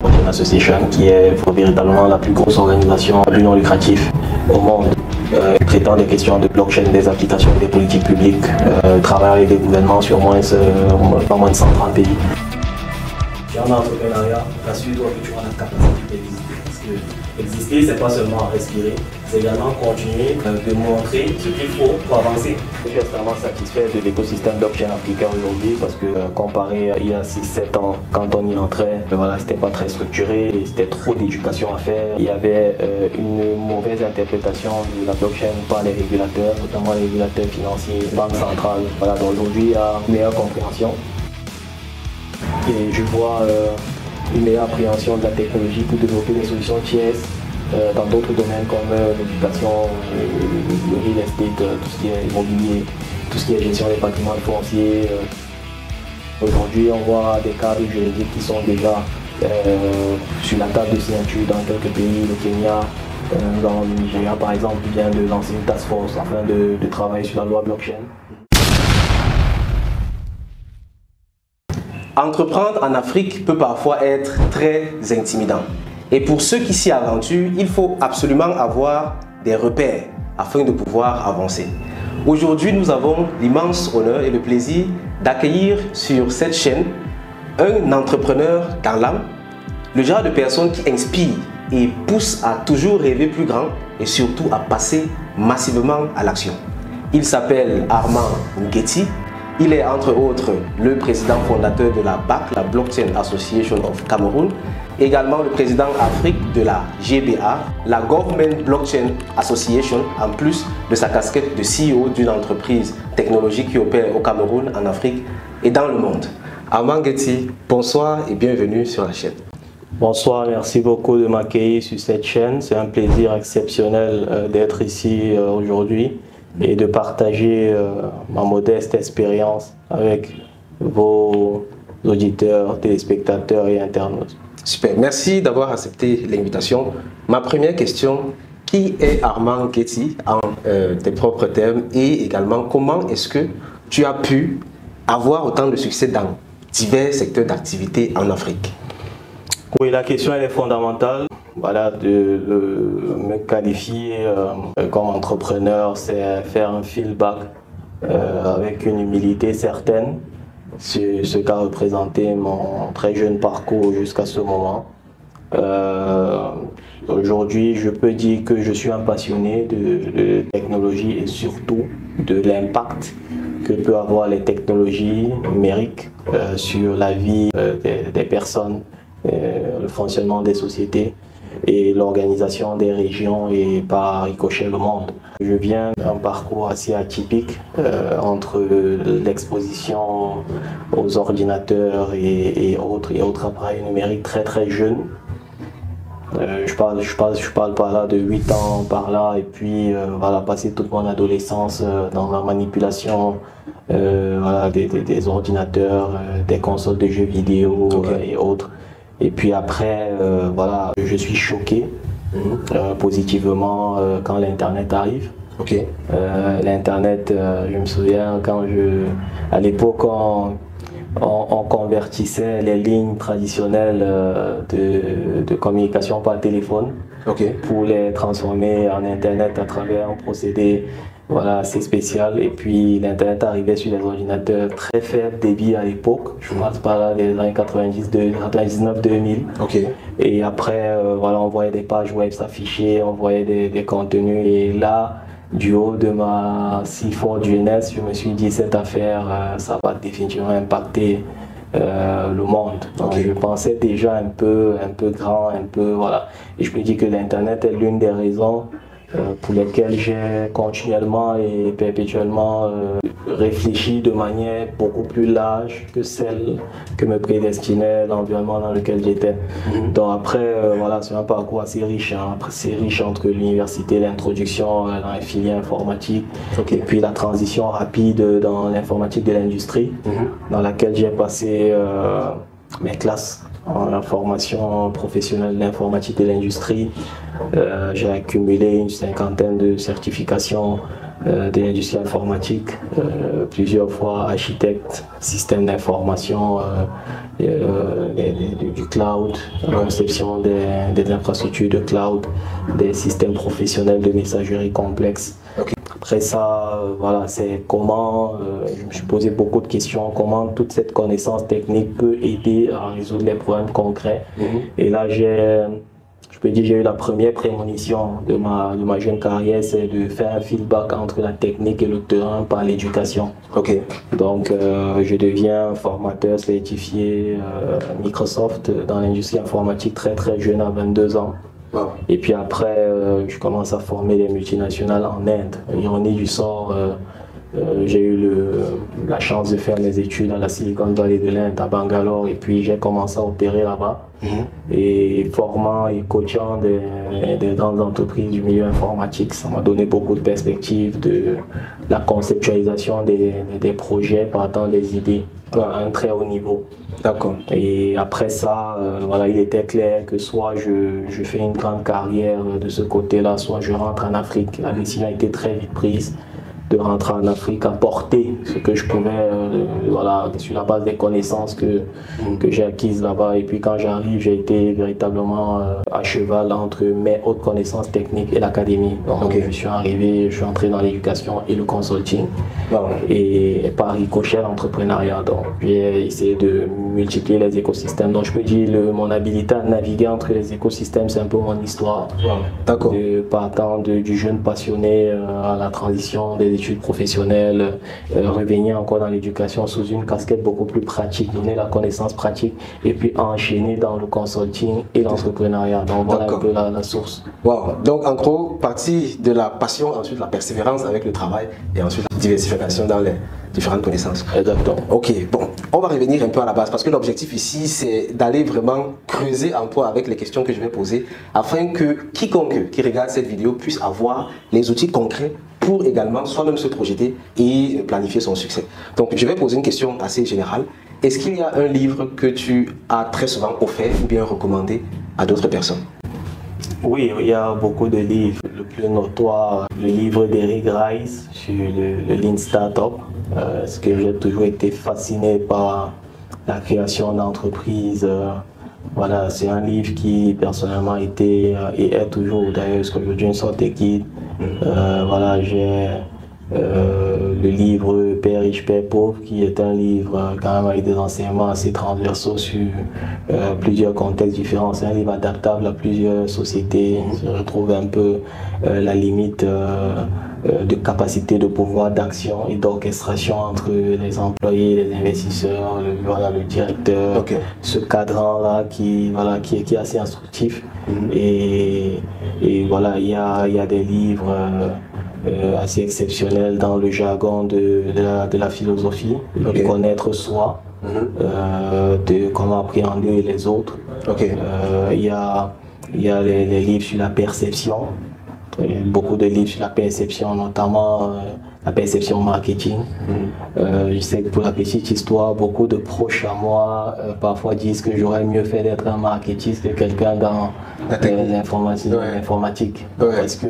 Blockchain Association, qui est véritablement la plus grosse organisation à but non lucratif au monde, traitant des questions de blockchain, des applications, des politiques publiques, travaillant avec des gouvernements sur pas moins de 130 pays. En entrepreneuriat, rassure-toi que tu auras la capacité d'exister. Parce que exister, c'est pas seulement respirer, c'est également continuer de montrer ce qu'il faut pour avancer. Je suis extrêmement satisfait de l'écosystème blockchain africain aujourd'hui parce que comparé à il y a 6-7 ans, quand on y entrait, voilà, c'était pas très structuré, c'était trop d'éducation à faire. Il y avait une mauvaise interprétation de la blockchain par les régulateurs, notamment les régulateurs financiers, banques centrales. Voilà, donc aujourd'hui, il y a une meilleure compréhension. Et je vois une meilleure appréhension de la technologie pour développer des solutions tierces dans d'autres domaines comme l'éducation, le real estate, tout ce qui est immobilier, tout ce qui est gestion des patrimoines fonciers. Aujourd'hui, on voit des cadres juridiques qui sont déjà sur la table de signature dans quelques pays, le Kenya, dans le Nigeria par exemple, vient de lancer une task force afin de travailler sur la loi blockchain. Entreprendre en Afrique peut parfois être très intimidant. Et pour ceux qui s'y aventurent, il faut absolument avoir des repères afin de pouvoir avancer. Aujourd'hui, nous avons l'immense honneur et le plaisir d'accueillir sur cette chaîne un entrepreneur dans l'âme, le genre de personne qui inspire et pousse à toujours rêver plus grand et surtout à passer massivement à l'action. Il s'appelle Armand Ngueti. Il est entre autres le président fondateur de la BAC, la Blockchain Association of Cameroon, également le président Afrique de la GBA, la Government Blockchain Association, en plus de sa casquette de CEO d'une entreprise technologique qui opère au Cameroun, en Afrique et dans le monde. Armand Ngueti, bonsoir et bienvenue sur la chaîne. Bonsoir, merci beaucoup de m'accueillir sur cette chaîne. C'est un plaisir exceptionnel d'être ici aujourd'hui et de partager ma modeste expérience avec vos auditeurs, téléspectateurs et internautes. Super, merci d'avoir accepté l'invitation. Ma première question, qui est Armand Ngueti en tes propres termes et également comment est-ce que tu as pu avoir autant de succès dans divers secteurs d'activité en Afrique? Oui, la question elle est fondamentale. Voilà, de me qualifier comme entrepreneur, c'est faire un feedback avec une humilité certaine sur ce qu'a représenté mon très jeune parcours jusqu'à ce moment. Aujourd'hui, je peux dire que je suis un passionné de technologie et surtout de l'impact que peuvent avoir les technologies numériques sur la vie des personnes, le fonctionnement des sociétés et l'organisation des régions et par ricochet le monde. Je viens d'un parcours assez atypique entre l'exposition aux ordinateurs et autres appareils numériques très jeunes. Je parle par là de 8 ans par là et puis voilà, passer toute mon adolescence dans la manipulation voilà, des ordinateurs, des consoles de jeux vidéo et autres. Et puis après, voilà, je suis choqué positivement quand l'Internet arrive. L'Internet, je me souviens quand à l'époque, on convertissait les lignes traditionnelles de communication par téléphone pour les transformer en Internet à travers un procédé voilà, assez spécial. Et puis l'Internet arrivait sur les ordinateurs très faible débit à l'époque. Je passe par là des années 99-2000. Et après, voilà, on voyait des pages web s'afficher, on voyait des contenus. Et là, du haut de ma si forte jeunesse, je me suis dit cette affaire, ça va définitivement impacter le monde. Donc, je pensais déjà un peu grand, voilà. Et je peux dire que l'Internet est l'une des raisons pour lesquelles j'ai continuellement et perpétuellement réfléchi de manière beaucoup plus large que celle que me prédestinait l'environnement dans lequel j'étais. Donc après, voilà, c'est un parcours assez riche, hein, assez riche entre l'université, l'introduction dans les filières informatiques, et puis la transition rapide dans l'informatique de l'industrie, dans laquelle j'ai passé mes classes en formation professionnelle d'informatique de l'industrie. J'ai accumulé une cinquantaine de certifications de l'industrie informatique, plusieurs fois architecte, système d'information, du cloud, la conception des infrastructures de cloud, des systèmes professionnels de messagerie complexes. Okay. Après ça, voilà, c'est comment, je me suis posé beaucoup de questions, comment toute cette connaissance technique peut aider à résoudre les problèmes concrets. Et là, je peux dire, j'ai eu la première prémonition de ma jeune carrière, c'est de faire un feedback entre la technique et le terrain par l'éducation. Okay. Donc, je deviens formateur certifié Microsoft dans l'industrie informatique très jeune, à 22 ans. Wow. Et puis après, je commence à former des multinationales en Inde. Ironie du sort, j'ai eu la chance de faire mes études à la Silicon Valley de l'Inde, à Bangalore, et puis j'ai commencé à opérer là-bas. Et formant et coachant des grandes entreprises du milieu informatique, ça m'a donné beaucoup de perspectives de la conceptualisation des projets partant des idées à un très haut niveau. D'accord. Et après ça, voilà, il était clair que soit je fais une grande carrière de ce côté-là, soit je rentre en Afrique. La décision a été très vite prise de rentrer en Afrique, apporter ce que je pouvais, voilà, sur la base des connaissances que j'ai acquises là-bas. Et puis quand j'arrive, j'ai été véritablement à cheval entre mes hautes connaissances techniques et l'académie. Donc okay. Je suis arrivé, je suis entré dans l'éducation et le consulting. Et par ricochet, l'entrepreneuriat. Donc j'ai essayé de multiplier les écosystèmes. Donc je peux dire, mon habilité à naviguer entre les écosystèmes, c'est un peu mon histoire. D'accord. Partant du jeune passionné à la transition des études professionnelles, revenir encore dans l'éducation sous une casquette beaucoup plus pratique, donner la connaissance pratique et puis enchaîner dans le consulting et l'entrepreneuriat. Donc voilà un peu la source. Wow. Donc en gros, partie de la passion, ensuite la persévérance avec le travail et ensuite la diversification dans les différentes connaissances. Exactement. Ok, bon, on va revenir un peu à la base parce que l'objectif ici c'est d'aller vraiment creuser en toi avec les questions que je vais poser afin que quiconque qui regarde cette vidéo puisse avoir les outils concrets pour également soi-même se projeter et planifier son succès. Donc je vais poser une question assez générale. Est-ce qu'il y a un livre que tu as très souvent offert ou bien recommandé à d'autres personnes? Oui, il y a beaucoup de livres. Le plus notoire, le livre d'Eric Ries sur le Lean Startup, parce que j'ai toujours été fasciné par la création d'entreprises. Voilà, c'est un livre qui personnellement a été et est toujours d'ailleurs aujourd'hui une sorte de guide. Voilà, j'ai le livre Père riche, Père pauvre, qui est un livre quand même avec des enseignements assez transversaux sur plusieurs contextes différents. C'est un livre adaptable à plusieurs sociétés. Je retrouve un peu la limite de capacité de pouvoir d'action et d'orchestration entre les employés, les investisseurs, le directeur, okay. Ce cadran-là qui est assez instructif. Et voilà, il y a des livres assez exceptionnels dans le jargon de la philosophie, okay. De connaître soi, de comment appréhender les autres. Okay. Il y a les livres sur la perception. Beaucoup de livres sur la perception, notamment la perception marketing. Je sais que pour la petite histoire, beaucoup de proches à moi parfois disent que j'aurais mieux fait d'être un marketiste que quelqu'un dans l'informatique. Ouais. Parce que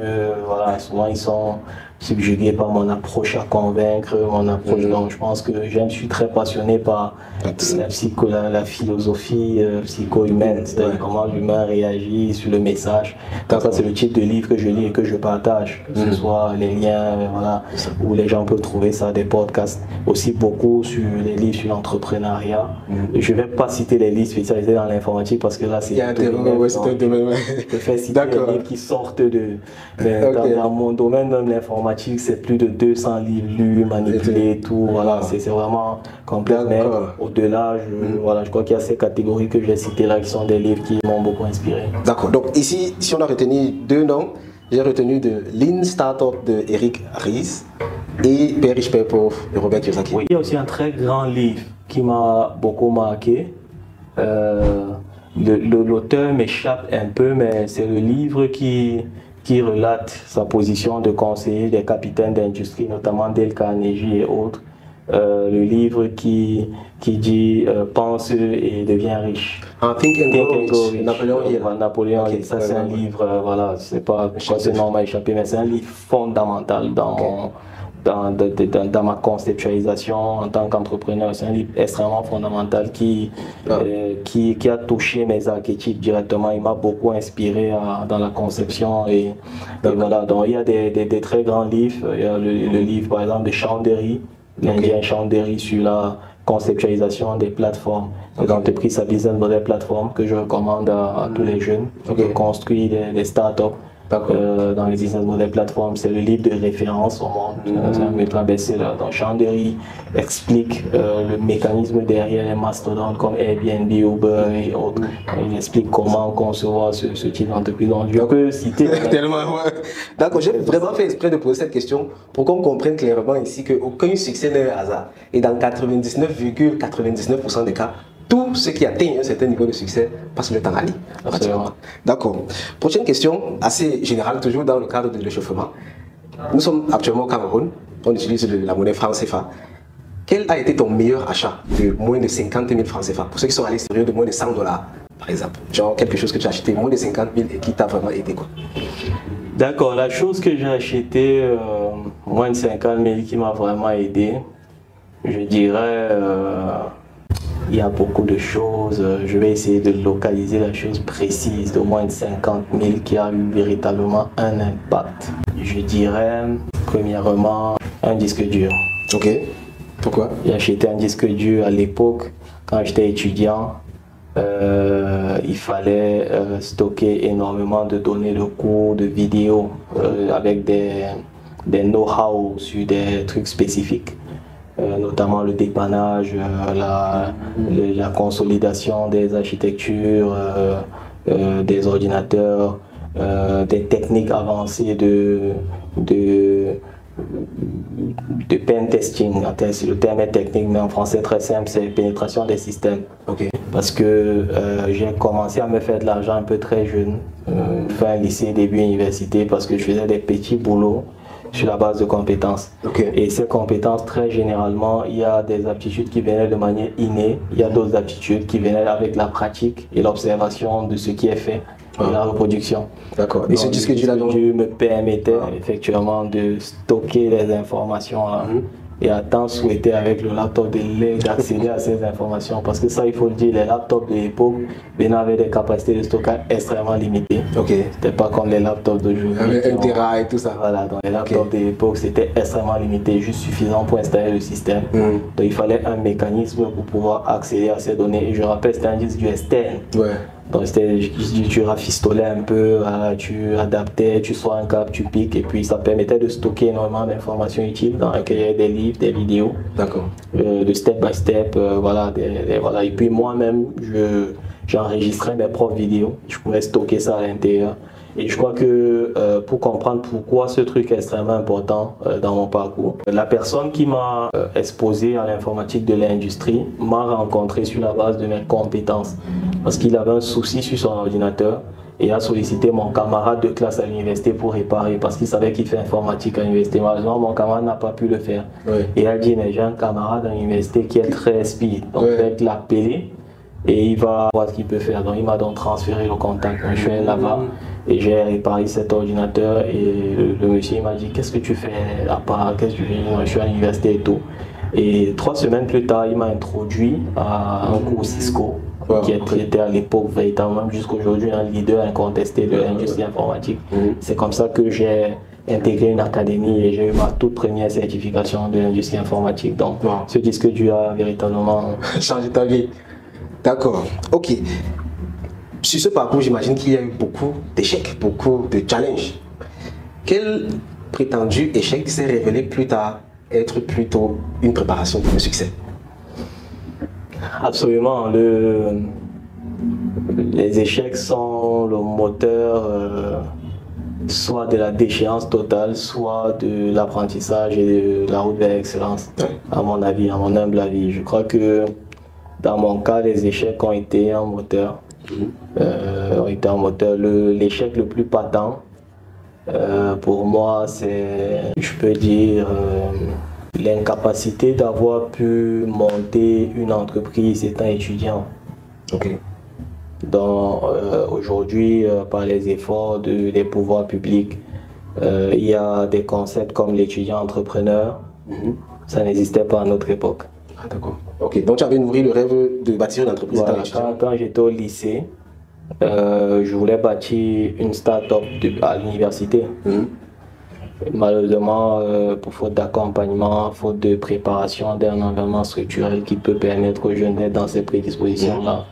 voilà, souvent ils sont subjugués par mon approche à convaincre, mon approche. Donc je pense que je suis très passionné par la philosophie psycho-humaine, c'est-à-dire comment l'humain réagit sur le message. Donc ça c'est le type de livre que je lis et que je partage, que ce soit les liens voilà, où les gens peuvent trouver ça, des podcasts, aussi beaucoup sur les livres sur l'entrepreneuriat. Je ne vais pas citer les livres spécialisés dans l'informatique parce que là c'est un domaine. Je préfère citer les livres qui sortent dans mon domaine, même l'informatique, c'est plus de 200 livres lus, manipulés, tout. Voilà, c'est vraiment complexe. Mais au-delà, je crois qu'il y a ces catégories que j'ai citées là qui sont des livres qui m'ont beaucoup inspiré. D'accord. Donc ici, si on a retenu deux noms, j'ai retenu de Lean Startup de Eric Ries et Père riche, Père pauvre de Robert Kiyosaki. Oui, il y a aussi un très grand livre qui m'a beaucoup marqué. L'auteur m'échappe un peu, mais c'est le livre qui relate sa position de conseiller des capitaines d'industrie, notamment Dale Carnegie et autres, le livre qui dit pense et deviens riche. Think and Grow Rich, Napoléon Hill. Napoléon Hill. Ça, c'est un livre, voilà, c'est pas forcément m'a échappé, mais c'est un livre fondamental dans ma conceptualisation en tant qu'entrepreneur. C'est un livre extrêmement fondamental qui a touché mes archétypes directement. Il m'a beaucoup inspiré dans la conception. Et voilà, donc il y a des très grands livres. Il y a le livre, par exemple, de Chandéry, l'Indien Chandéry, sur la conceptualisation des plateformes. L'entreprise à business model plateforme que je recommande à tous les jeunes qui construisent des startups. Dans les business model plateformes, c'est le livre de référence au monde. C'est un ultra best-seller. Donc Chandéry explique le mécanisme derrière les mastodontes comme Airbnb, Uber et autres. Il explique comment concevoir ce type d'entreprise. Donc je peux citer. Tellement, ouais. D'accord, j'ai vraiment fait exprès de poser cette question pour qu'on comprenne clairement ici qu'aucun succès n'est un hasard. Et dans 99,99% des cas, tous ceux qui atteignent un certain niveau de succès passent le temps à lire. D'accord. Prochaine question, assez générale, toujours dans le cadre de l'échauffement. Nous sommes actuellement au Cameroun, on utilise la monnaie franc CFA. Quel a été ton meilleur achat de moins de 50 000 francs CFA? Pour ceux qui sont à l'extérieur, de moins de 100 $, par exemple. Genre quelque chose que tu as acheté moins de 50 000 et qui t'a vraiment aidé, quoi. D'accord, la chose que j'ai acheté moins de 50 000 qui m'a vraiment aidé, je dirais. Il y a beaucoup de choses, je vais essayer de localiser la chose précise de moins de 50 000 qui a eu véritablement un impact. Je dirais, premièrement, un disque dur. Ok, pourquoi? J'ai acheté un disque dur à l'époque, quand j'étais étudiant. Il fallait stocker énormément de données de cours, de vidéos, avec des know-how sur des trucs spécifiques. Notamment le dépannage, la consolidation des architectures, des ordinateurs, des techniques avancées de pen testing. Le terme est technique, mais en français très simple, c'est pénétration des systèmes. Parce que j'ai commencé à me faire de l'argent un peu très jeune, fin lycée, début université, parce que je faisais des petits boulots sur la base de compétences. Et ces compétences, très généralement, il y a des aptitudes qui venaient de manière innée, il y a d'autres aptitudes qui venaient avec la pratique et l'observation de ce qui est fait, et la reproduction. D'accord. Et ce disque dur me permettait effectivement de stocker les informations et à temps souhaité avec le laptop d'accéder à ces informations. Parce que ça, il faut le dire, les laptops de l'époque avaient des capacités de stockage extrêmement limitées. C'était pas comme les laptops d'aujourd'hui. Avec 1 Tera et tout ça. Voilà, donc les laptops de l'époque, c'était extrêmement limité, juste suffisant pour installer le système. Donc il fallait un mécanisme pour pouvoir accéder à ces données. Et je rappelle, c'était un disque du externe. Donc tu rafistolais un peu, tu adaptais, tu sors un câble, tu piques, et puis ça permettait de stocker énormément d'informations utiles dans lesquelles il y avait des livres, des vidéos, de step by step, voilà. Et puis moi-même, j'enregistrais mes propres vidéos, je pouvais stocker ça à l'intérieur. Et je crois que pour comprendre pourquoi ce truc est extrêmement important dans mon parcours, la personne qui m'a exposé à l'informatique de l'industrie m'a rencontré sur la base de mes compétences. Parce qu'il avait un souci sur son ordinateur et a sollicité mon camarade de classe à l'université pour réparer parce qu'il savait qu'il fait informatique à l'université. Malheureusement, mon camarade n'a pas pu le faire. Et il a dit, mais j'ai un camarade à l'université qui est très speed. Donc je vais l'appeler et il va voir ce qu'il peut faire. Donc il m'a donc transféré le contact. Donc, je suis allé là-bas et j'ai réparé cet ordinateur et le monsieur m'a dit, qu'est-ce que tu fais à part, qu'est-ce que tu fais? Je suis à l'université et tout. Et 3 semaines plus tard, il m'a introduit à un cours Cisco qui était à l'époque véritablement jusqu'à aujourd'hui un leader incontesté de l'industrie informatique. C'est comme ça que j'ai intégré une académie et j'ai eu ma toute première certification de l'industrie informatique. Donc ce disque dur a véritablement changé ta vie. D'accord, ok. Sur ce parcours, j'imagine qu'il y a eu beaucoup d'échecs, beaucoup de challenges. Quel prétendu échec s'est révélé plus tard être plutôt une préparation pour le succès? Absolument. Les échecs sont le moteur soit de la déchéance totale, soit de l'apprentissage et de la route vers l'excellence, à mon avis, à mon humble avis. Je crois que dans mon cas, les échecs ont été un moteur. L'échec le plus patent pour moi, c'est, je peux dire, l'incapacité d'avoir pu monter une entreprise étant étudiant. Ok. Donc aujourd'hui, par les efforts des pouvoirs publics, il y a des concepts comme l'étudiant entrepreneur. Ça n'existait pas à notre époque. Ah, d'accord. Ok, donc tu avais nourri le rêve de bâtir une entreprise. Voilà, quand j'étais au lycée, je voulais bâtir une start-up à l'université. Malheureusement, pour faute d'accompagnement, faute de préparation d'un environnement structurel qui peut permettre aux jeunes d'être dans ces prédispositions-là,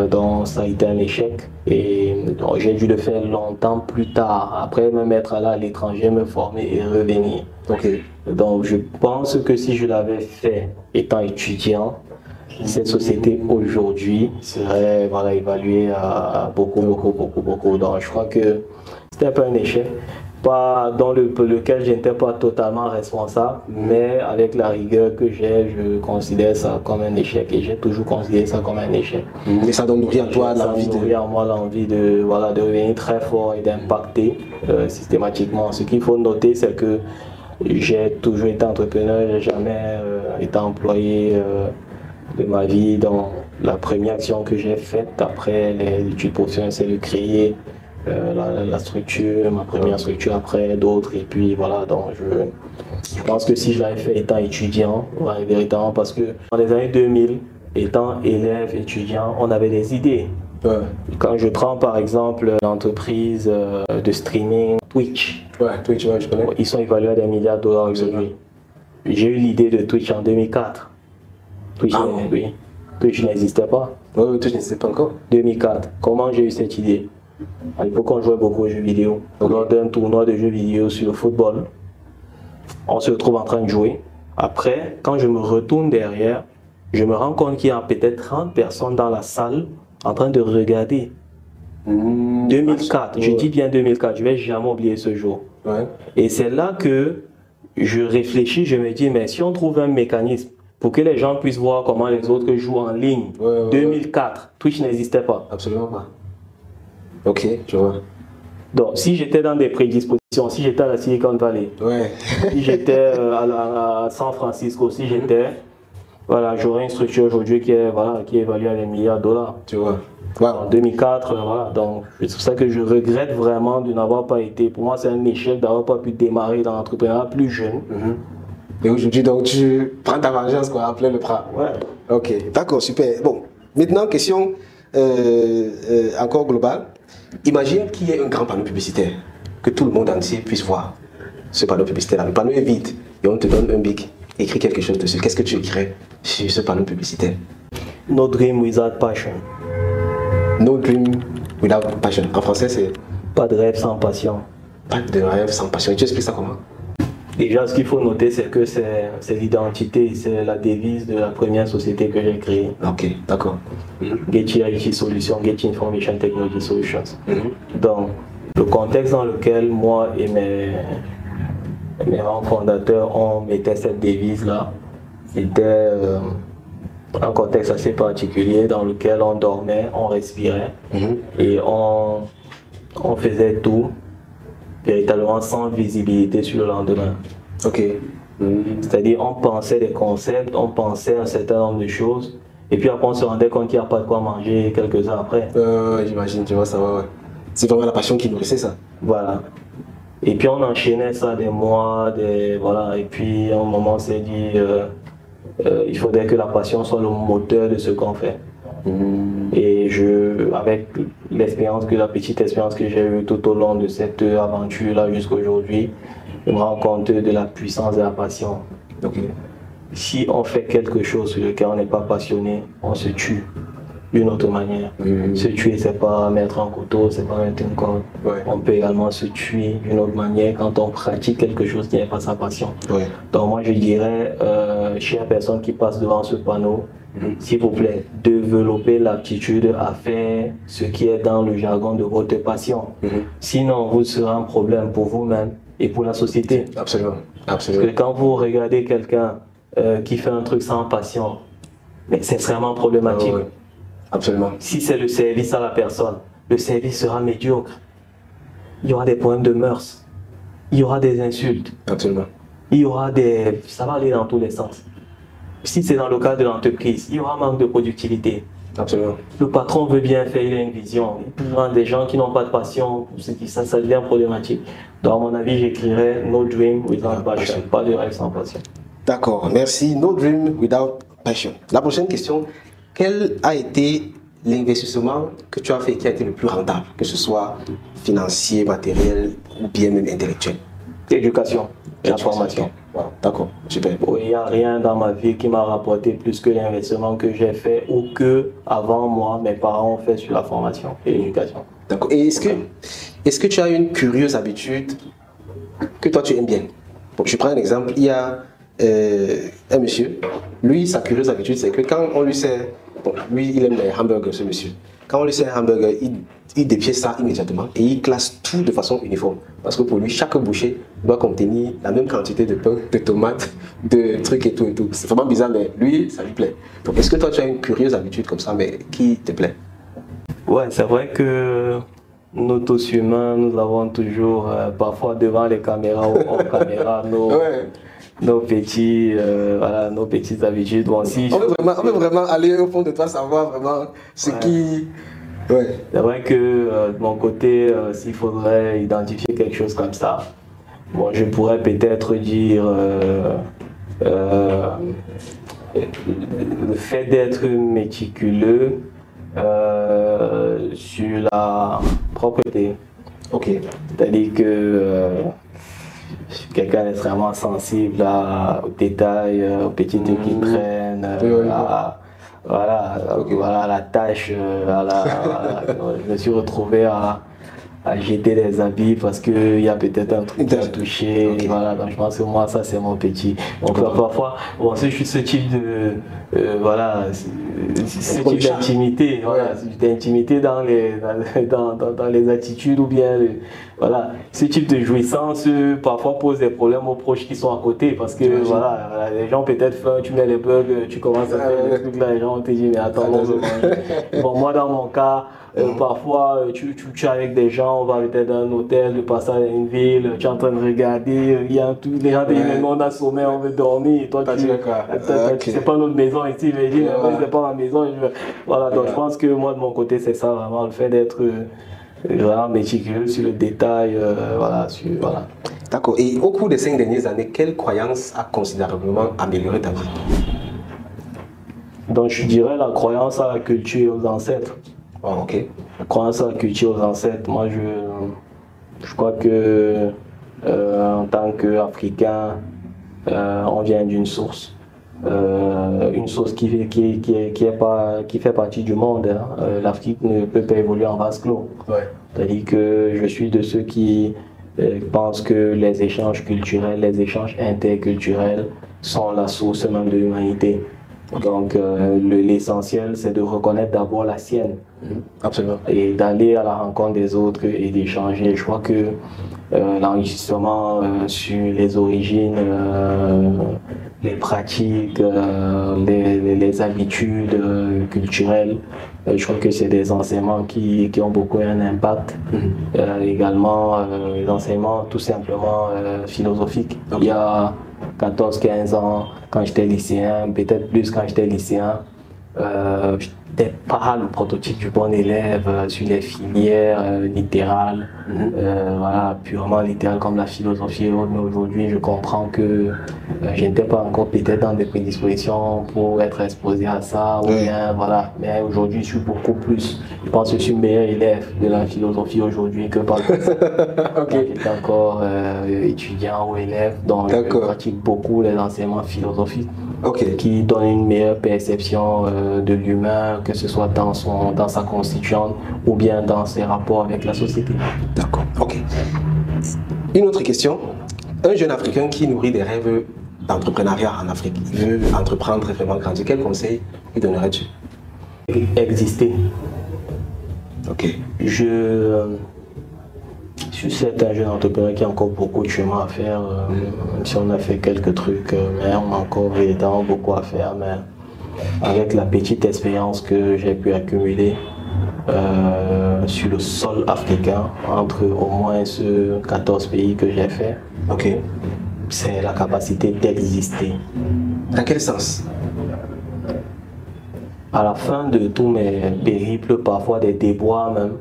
donc ça a été un échec. Et j'ai dû le faire longtemps plus tard, après me mettre à l'étranger, me former et revenir. Okay. Donc je pense que si je l'avais fait étant étudiant, cette société aujourd'hui serait voilà, évaluée à beaucoup. Donc je crois que c'était un peu un échec, pas dans lequel je n'étais pas totalement responsable, mais avec la rigueur que j'ai, je considère ça comme un échec et j'ai toujours considéré ça comme un échec. Et ça donne nourri à toi l'envie de voilà, de revenir très fort et d'impacter systématiquement. Ce qu'il faut noter, c'est que j'ai toujours été entrepreneur, j'ai jamais été employé de ma vie. Donc la première action que j'ai faite après les études professionnelles, c'est de créer la structure, ma première structure après d'autres. Et puis voilà, donc je pense que si je l'avais fait étant étudiant, ouais, véritablement, parce que dans les années 2000, étant élève, étudiant, on avait des idées. Ouais. Quand je prends par exemple l'entreprise de streaming Twitch, Twitch, je connais. Ils sont évalués à des milliards de dollars aujourd'hui. J'ai eu l'idée de Twitch en 2004. Twitch n'existait pas. Oui, Twitch n'existait pas encore. 2004. Comment j'ai eu cette idée? À l'époque, on jouait beaucoup aux jeux vidéo. Lors d'un tournoi de jeux vidéo sur le football, on se retrouve en train de jouer. Après, quand je me retourne derrière, je me rends compte qu'il y a peut-être 30 personnes dans la salle en train de regarder. 2004, je dis bien 2004, je ne vais jamais oublier ce jour. Ouais. Et c'est là que je réfléchis, je me dis, mais si on trouve un mécanisme pour que les gens puissent voir comment les autres jouent en ligne, 2004, Twitch n'existait pas. Absolument pas. Ok, je vois. Donc, si j'étais dans des prédispositions, si j'étais à la Silicon Valley, si j'étais à San Francisco, si j'étais, voilà, j'aurais une structure aujourd'hui qui est évaluée à des milliards de dollars. Tu vois. En 2004, voilà, donc c'est pour ça que je regrette vraiment de n'avoir pas été. Pour moi, c'est un échec d'avoir pas pu démarrer dans l'entrepreneuriat plus jeune. Et aujourd'hui, donc, tu prends ta vengeance, quoi, en plein le bras. Ouais. Ok, d'accord, super. Bon, maintenant, question encore globale. Imagine qu'il y ait un grand panneau publicitaire, que tout le monde entier puisse voir ce panneau publicitaire-là. Le panneau est vide et on te donne un bic, écris quelque chose dessus. Qu'est-ce que tu écrirais sur ce panneau publicitaire? No dream without passion. No dream without passion. En français, c'est? Pas de rêve sans passion. Pas de rêve sans passion. Et tu expliques ça comment? Déjà, ce qu'il faut noter, c'est que c'est l'identité, c'est la devise de la première société que j'ai créée. Ok, d'accord. Getty IT Solutions, Getty Information Technology Solutions. Donc, le contexte dans lequel moi et mes fondateurs on mettait cette devise-là, c'était un contexte assez particulier dans lequel on dormait, on respirait et on faisait tout véritablement sans visibilité sur le lendemain. Ok. C'est-à-dire on pensait des concepts, on pensait un certain nombre de choses et puis après on se rendait compte qu'il n'y a pas de quoi manger quelques heures après. J'imagine, tu vois ça, ouais. C'est vraiment la passion qui nourrissait ça. Voilà. Et puis on enchaînait ça des mois, voilà. Et puis à un moment on s'est dit il faudrait que la passion soit le moteur de ce qu'on fait. Et avec la petite expérience que j'ai eue tout au long de cette aventure-là jusqu'à aujourd'hui, je me rends compte de la puissance de la passion. Si on fait quelque chose sur lequel on n'est pas passionné, on se tue d'une autre manière. Se tuer, c'est pas mettre un couteau, c'est pas mettre une corde. On peut également se tuer d'une autre manière quand on pratique quelque chose qui n'est pas sa passion. Donc moi je dirais, chère personne qui passe devant ce panneau, s'il vous plaît, développez l'aptitude à faire ce qui est dans le jargon de votre passion. Sinon, vous serez un problème pour vous-même et pour la société. Absolument. Absolument. Parce que quand vous regardez quelqu'un qui fait un truc sans passion, mais c'est vraiment problématique. Absolument. Si c'est le service à la personne, le service sera médiocre. Il y aura des problèmes de mœurs. Il y aura des insultes. Absolument. il y aura ça va aller dans tous les sens. Si c'est dans le cadre de l'entreprise, il y aura manque de productivité. Absolument. Le patron veut bien faire, il a une vision. Il prend des gens qui n'ont pas de passion, ça devient problématique. Donc, à mon avis, j'écrirais No Dream Without Passion. Pas de rêve sans passion. D'accord, merci. No Dream Without Passion. La prochaine question, quel a été l'investissement que tu as fait qui a été le plus rentable, que ce soit financier, matériel ou bien même intellectuel? Éducation et la formation. Voilà, d'accord, super. Il n'y a rien dans ma vie qui m'a rapporté plus que l'investissement que j'ai fait ou que avant moi, mes parents ont fait sur la formation et l'éducation. D'accord. Et est-ce que tu as une curieuse habitude que toi tu aimes bien? Bon, je prends un exemple. Il y a un monsieur, lui, sa curieuse habitude, c'est que quand on lui sert, bon, lui, il aime les hamburgers, ce monsieur. Quand on lui sert un hamburger, il dépièce ça immédiatement et il classe tout de façon uniforme. Parce que pour lui, chaque bouchée doit contenir la même quantité de pain, de tomates, de trucs et tout et tout. C'est vraiment bizarre, mais lui, ça lui plaît. Donc, est-ce que toi, tu as une curieuse habitude comme ça, mais qui te plaît? Ouais, c'est vrai que nous tous humains, nous avons toujours, parfois devant les caméras ou hors caméra, nos petites habitudes. Bon, si on veut vraiment aller au fond de toi, savoir vraiment ce qui... Ouais. C'est vrai que de mon côté, s'il faudrait identifier quelque chose comme ça, bon, je pourrais peut-être dire le fait d'être méticuleux sur la propreté. Ok. C'est-à-dire que je suis quelqu'un d'extrêmement sensible aux détails, aux petits trucs qui traînent, voilà, la tâche, je me suis retrouvé à jeter des habits parce qu'il y a peut-être un truc qui a touché. Okay. Voilà, donc je pense que moi, ça c'est mon petit. Donc parfois, bon, je suis ce type de. Ce type d'intimité. Voilà, d'intimité dans les attitudes ou bien. Voilà, ce type de jouissance parfois pose des problèmes aux proches qui sont à côté parce que voilà, les gens peut-être faim, tu mets les bugs, tu commences à faire des trucs là, les gens te disent mais attends, on veut manger. Bon, moi dans mon cas, parfois tu es avec des gens, on va peut-être dans un hôtel, de passage à une ville, tu es en train de regarder, il y a tout, les gens te disent mais non, on a sommeil, on veut dormir, et toi c'est pas notre maison ici, mais dis c'est pas ma maison. Voilà, donc je pense que moi de mon côté c'est ça vraiment, le fait d'être vraiment méticuleux sur le détail, voilà. D'accord. Et au cours des 5 dernières années, quelle croyance a considérablement amélioré ta vie? Donc je dirais la croyance à la culture et aux ancêtres. Oh, ok. La croyance à la culture aux ancêtres. Moi je crois que en tant qu'Africain, on vient d'une source. Une source qui fait partie du monde. Hein. L'Afrique ne peut pas évoluer en vase clos. Ouais. C'est-à-dire que je suis de ceux qui pensent que les échanges culturels, les échanges interculturels sont la source même de l'humanité. Donc l'essentiel c'est de reconnaître d'abord la sienne. Absolument. Et d'aller à la rencontre des autres et d'échanger. Je crois que l'enrichissement sur les origines, les pratiques, les habitudes culturelles, je crois que c'est des enseignements qui ont beaucoup un impact. Également les enseignements tout simplement philosophiques. Il y a 14-15 ans, quand j'étais lycéen, peut-être plus quand j'étais lycéen, j'étais pas le prototype du bon élève sur les filières littérales, voilà, purement littérales comme la philosophie. Mais aujourd'hui, je comprends que je n'étais pas encore peut-être dans des prédispositions pour être exposé à ça, ou bien, voilà. Mais aujourd'hui, je suis beaucoup plus. Je pense que je suis meilleur élève de la philosophie aujourd'hui que par le passé. J'étais encore étudiant ou élève, donc je pratique beaucoup les enseignements philosophiques. Qui donne une meilleure perception de l'humain, que ce soit dans sa constituante ou bien dans ses rapports avec la société. D'accord, ok. Une autre question. Un jeune Africain qui nourrit des rêves d'entrepreneuriat en Afrique, il veut entreprendre et vraiment grandir, quel conseil lui donnerais-tu? Exister. Ok. Je suis certes un jeune entrepreneur qui a encore beaucoup de chemin à faire, même si on a fait quelques trucs, mais on a encore évidemment beaucoup à faire. Mais avec la petite expérience que j'ai pu accumuler sur le sol africain, entre au moins ces 14 pays que j'ai fait, c'est la capacité d'exister. Dans quel sens? À la fin de tous mes périples, parfois des déboires même,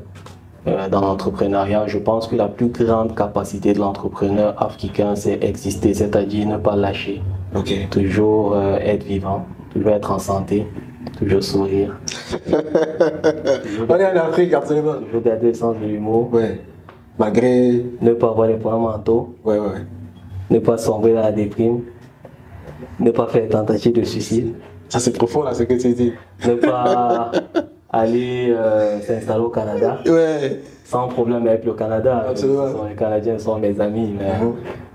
dans l'entrepreneuriat, je pense que la plus grande capacité de l'entrepreneur africain, c'est exister, c'est-à-dire ne pas lâcher. Ok. Toujours être vivant, toujours être en santé, toujours sourire. On est en Afrique, absolument. Toujours garder le sens de l'humour. Ouais. Malgré. Ne pas avoir les problèmes mentaux. Ouais. Ne pas sombrer dans la déprime. Ne pas faire tentative de suicide. Ça, c'est profond, là, ce que tu dis. Ne pas aller s'installer au Canada. Ouais. Sans problème avec le Canada. Absolument. Les Canadiens sont mes amis, mais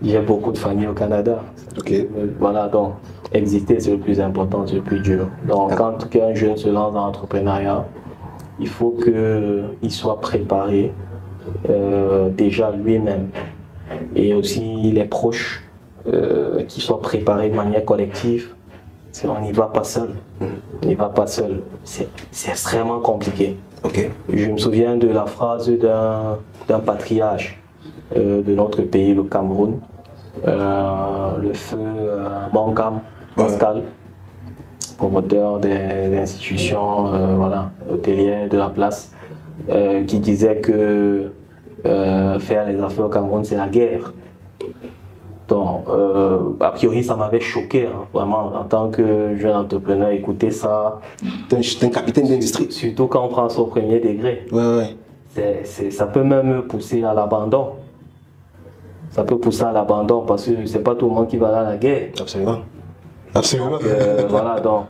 j'ai beaucoup de familles au Canada. Ok. Voilà, donc exister, c'est le plus important, c'est le plus dur. Donc quand un jeune se lance dans l'entrepreneuriat, il faut qu'il soit préparé déjà lui-même et aussi les proches qui soient préparés de manière collective. On n'y va pas seul. On n'y va pas seul. C'est extrêmement compliqué. Ok. Je me souviens de la phrase d'un patriarche de notre pays, le Cameroun, le feu Bankam Pascal, promoteur des institutions hôtelières de la place, qui disait que faire les affaires au Cameroun, c'est la guerre. Donc, a priori, ça m'avait choqué, hein, vraiment, en tant que jeune entrepreneur, écouter ça. T'es un capitaine d'industrie. Surtout quand on prend son premier degré. Ouais. Ça peut même pousser à l'abandon. Ça peut pousser à l'abandon parce que c'est pas tout le monde qui va aller à la guerre. Absolument. Absolument. Voilà, donc,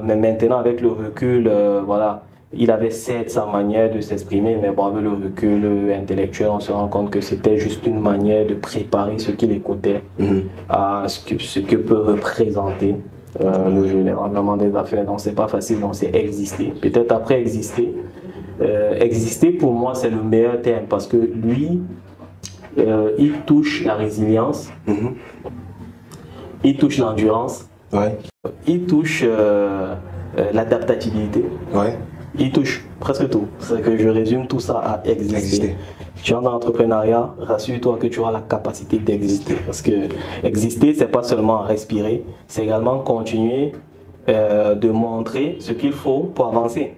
mais maintenant, avec le recul, voilà. Il avait certes sa manière de s'exprimer, mais bon, avec le recul intellectuel, on se rend compte que c'était juste une manière de préparer ce qu'il écoutait à ce que peut représenter le développement des affaires. Donc, c'est pas facile, donc c'est exister. Peut-être après exister. Exister, pour moi, c'est le meilleur terme parce que lui, il touche la résilience, il touche l'endurance, il touche l'adaptabilité. Il touche presque tout. C'est que je résume tout ça à exister. Tu es dans l'entrepreneuriat, rassure-toi que tu auras la capacité d'exister. Parce que exister, c'est pas seulement respirer, c'est également continuer de montrer ce qu'il faut pour avancer.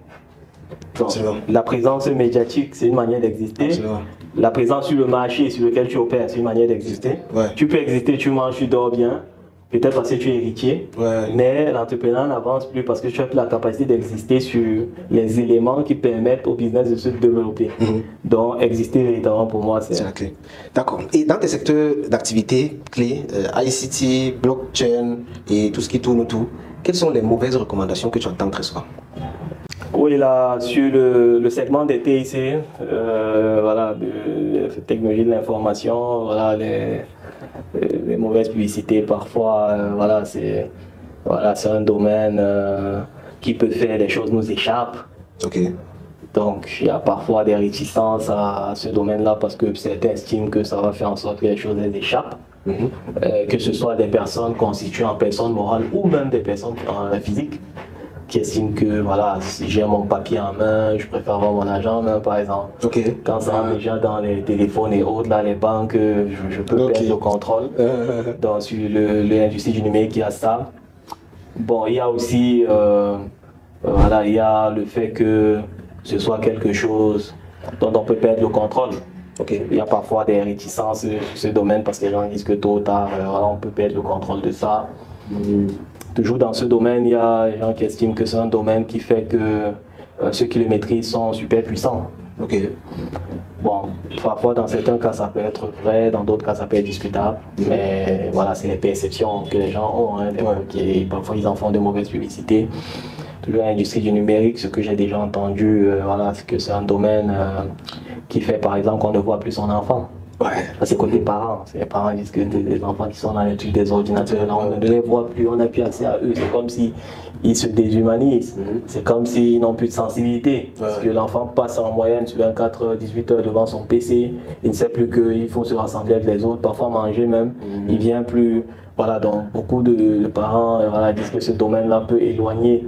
Donc, la présence médiatique, c'est une manière d'exister. La présence sur le marché sur lequel tu opères, c'est une manière d'exister. Tu peux exister, tu manges, tu dors bien. Peut-être parce que tu es héritier, mais l'entrepreneur n'avance plus parce que tu as plus la capacité d'exister sur les éléments qui permettent au business de se développer. Donc, exister véritablement pour moi, c'est la clé. D'accord. Et dans tes secteurs d'activité clés, ICT, blockchain et tout ce qui tourne autour, quelles sont les mauvaises recommandations que tu entends très souvent? Oui, là, sur le segment des TIC, voilà, de technologie de l'information, voilà, les mauvaises publicités parfois, voilà, c'est un domaine qui peut faire des choses nous échappent. Donc il y a parfois des réticences à ce domaine-là parce que certains estiment que ça va faire en sorte que les choses les échappent. Que ce soit des personnes constituées en personnes morales ou même des personnes physiques qui estiment que voilà, si j'ai mon papier en main, je préfère avoir mon argent en main par exemple. Quand ça rentre déjà dans les téléphones et autres, là, les banques, je peux perdre le contrôle. Donc sur l'industrie du numérique, il y a ça. Bon, il y a aussi voilà, il y a le fait que ce soit quelque chose dont on peut perdre le contrôle. Il y a parfois des réticences sur ce domaine parce que les gens disent que tôt ou tard, voilà, on peut perdre le contrôle de ça. Toujours dans ce domaine, il y a des gens qui estiment que c'est un domaine qui fait que ceux qui le maîtrisent sont super puissants. Bon, parfois dans certains cas ça peut être vrai, dans d'autres cas ça peut être discutable, mais voilà, c'est les perceptions que les gens ont, hein, parfois ils en font de mauvaises publicités. Toujours l'industrie du numérique, ce que j'ai déjà entendu, voilà, c'est que c'est un domaine qui fait par exemple qu'on ne voit plus son enfant. C'est côté parents. Les parents disent que des enfants qui sont dans l'étude des ordinateurs, là, on ne les voit plus, on n'a plus accès à eux. C'est comme s'ils se déshumanisent. C'est comme s'ils n'ont plus de sensibilité. Parce que l'enfant passe en moyenne sur 24 18 heures devant son PC. Il ne sait plus qu'il faut se rassembler avec les autres, parfois manger même. Il vient plus. Voilà, donc beaucoup de parents voilà, disent que ce domaine-là peut éloigner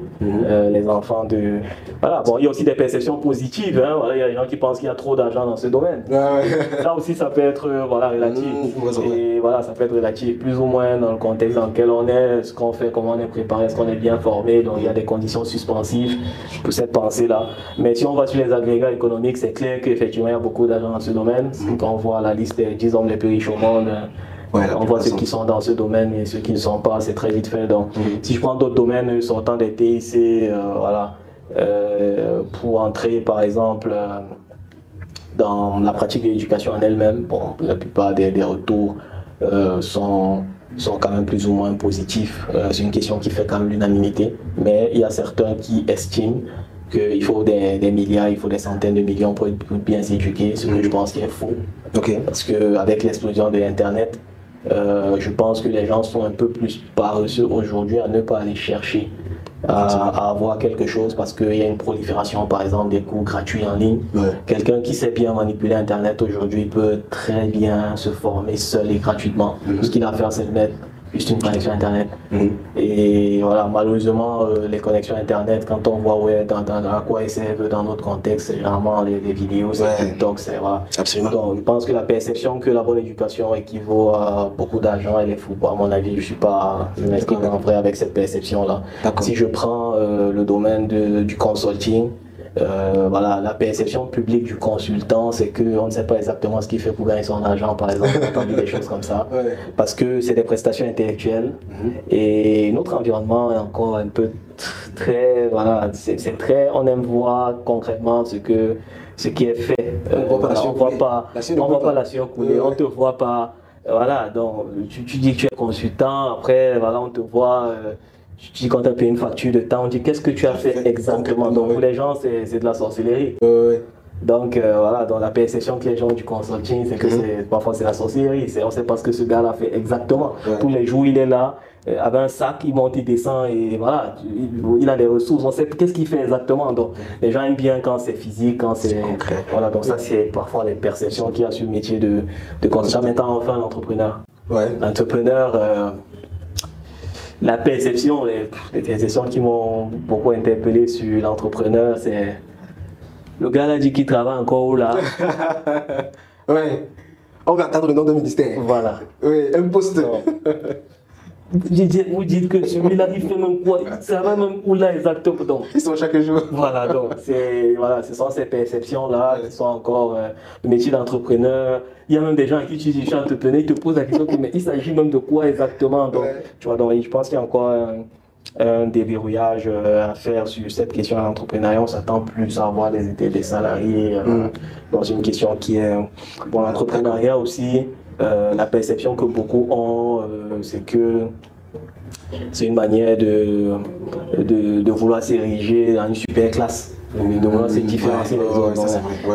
les enfants de... Voilà, bon, il y a aussi des perceptions positives, hein, voilà, il y a des gens qui pensent qu'il y a trop d'argent dans ce domaine. Ça aussi, ça peut être voilà, relatif. Et voilà, ça peut être relatif, plus ou moins dans le contexte dans lequel on est, ce qu'on fait, comment on est préparé, est-ce qu'on est bien formé, donc il y a des conditions suspensives pour cette pensée-là. Mais si on va sur les agrégats économiques, c'est clair qu'effectivement, il y a beaucoup d'argent dans ce domaine. Quand on voit la liste des 10 hommes les plus riches au monde, on voit ceux qui sont dans ce domaine et ceux qui ne sont pas, c'est très vite fait. Donc, si je prends d'autres domaines sortant des TIC, voilà, pour entrer par exemple dans la pratique de l'éducation en elle-même, bon, la plupart des retours sont quand même plus ou moins positifs. C'est une question qui fait quand même l'unanimité, mais il y a certains qui estiment qu'il faut des milliards, il faut des centaines de millions pour bien s'éduquer, ce que je pense qui est faux. Parce qu'avec l'explosion de l'Internet, je pense que les gens sont un peu plus paresseux aujourd'hui à ne pas aller chercher à avoir quelque chose parce qu'il y a une prolifération par exemple des cours gratuits en ligne. Quelqu'un qui sait bien manipuler Internet aujourd'hui peut très bien se former seul et gratuitement. Tout ce qu'il a à faire, c'est de mettre juste une connexion Internet. Et voilà, malheureusement, les connexions Internet, quand on voit à quoi elles servent dans notre contexte, c'est généralement les vidéos, c'est TikTok, c'est voilà. Absolument. Donc, je pense que la perception que la bonne éducation équivaut à beaucoup d'argent, elle est fou. À mon avis, je m'exprime en vrai avec cette perception-là. Si je prends le domaine du consulting, voilà, la perception publique du consultant, c'est qu'on ne sait pas exactement ce qu'il fait pour gagner son argent, par exemple, on a entendu des choses comme ça, parce que c'est des prestations intellectuelles et notre environnement est encore un peu très, voilà, c'est très, on aime voir concrètement ce qui est fait. On ne voit pas la surcouler, on ne te voit pas, voilà, donc tu dis que tu es consultant, après, voilà, on te voit. Tu dis quand tu as payé une facture de temps, on dit qu'est-ce que tu as fait exactement. Donc pour les gens, c'est de la sorcellerie. Donc voilà, dans la perception que les gens du consulting, c'est que parfois c'est la sorcellerie. On ne sait pas ce que ce gars-là fait exactement. Tous les jours, il est là, avec un sac, il monte, il descend et voilà, il a des ressources. On sait qu'est-ce qu'il fait exactement. Donc les gens aiment bien quand c'est physique, quand c'est concret. Voilà, donc ça c'est parfois les perceptions qu'il y a sur le métier de consultant. Maintenant, enfin, l'entrepreneur. L'entrepreneur. La perception, les perceptions qui m'ont beaucoup interpellé sur l'entrepreneur, c'est le gars là dit qu'il travaille encore là. On va entendre le nom d'un ministère. Voilà. Un poste. Vous dites que celui-là, il fait même quoi? Ça va même où là exactement? Donc, ils sont chaque jour. Voilà, donc ce sont ces perceptions-là qui sont encore le métier d'entrepreneur. Il y a même des gens à qui tu dis je suis entrepreneur, ils te posent la question, mais il s'agit même de quoi exactement? Donc, tu vois, donc je pense qu'il y a encore un déverrouillage à faire sur cette question de l'entrepreneuriat. On s'attend plus à avoir des salariés dans une question qui est... Bon, l'entrepreneuriat aussi, la perception que beaucoup ont, c'est que c'est une manière de vouloir s'ériger dans une super classe, de vouloir se différencier des autres.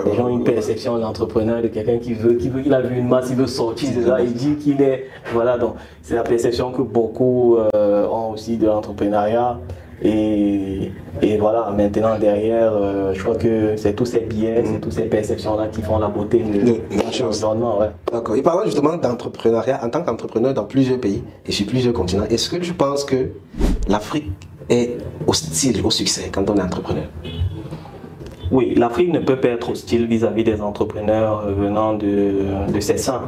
Les gens ont une perception de l'entrepreneur, de quelqu'un qui a vu une masse, il veut sortir de là, il dit qu'il est... Voilà, donc c'est la perception que beaucoup ont aussi de l'entrepreneuriat. Et voilà, maintenant derrière, je crois que c'est tous ces biais, c'est toutes ces perceptions-là qui font la beauté de l'environnement. D'accord. Et parlant justement d'entrepreneuriat, en tant qu'entrepreneur dans plusieurs pays et sur plusieurs continents, est-ce que tu penses que l'Afrique est hostile au succès quand on est entrepreneur? Oui, l'Afrique ne peut pas être hostile vis-à-vis des entrepreneurs venant de ses seins,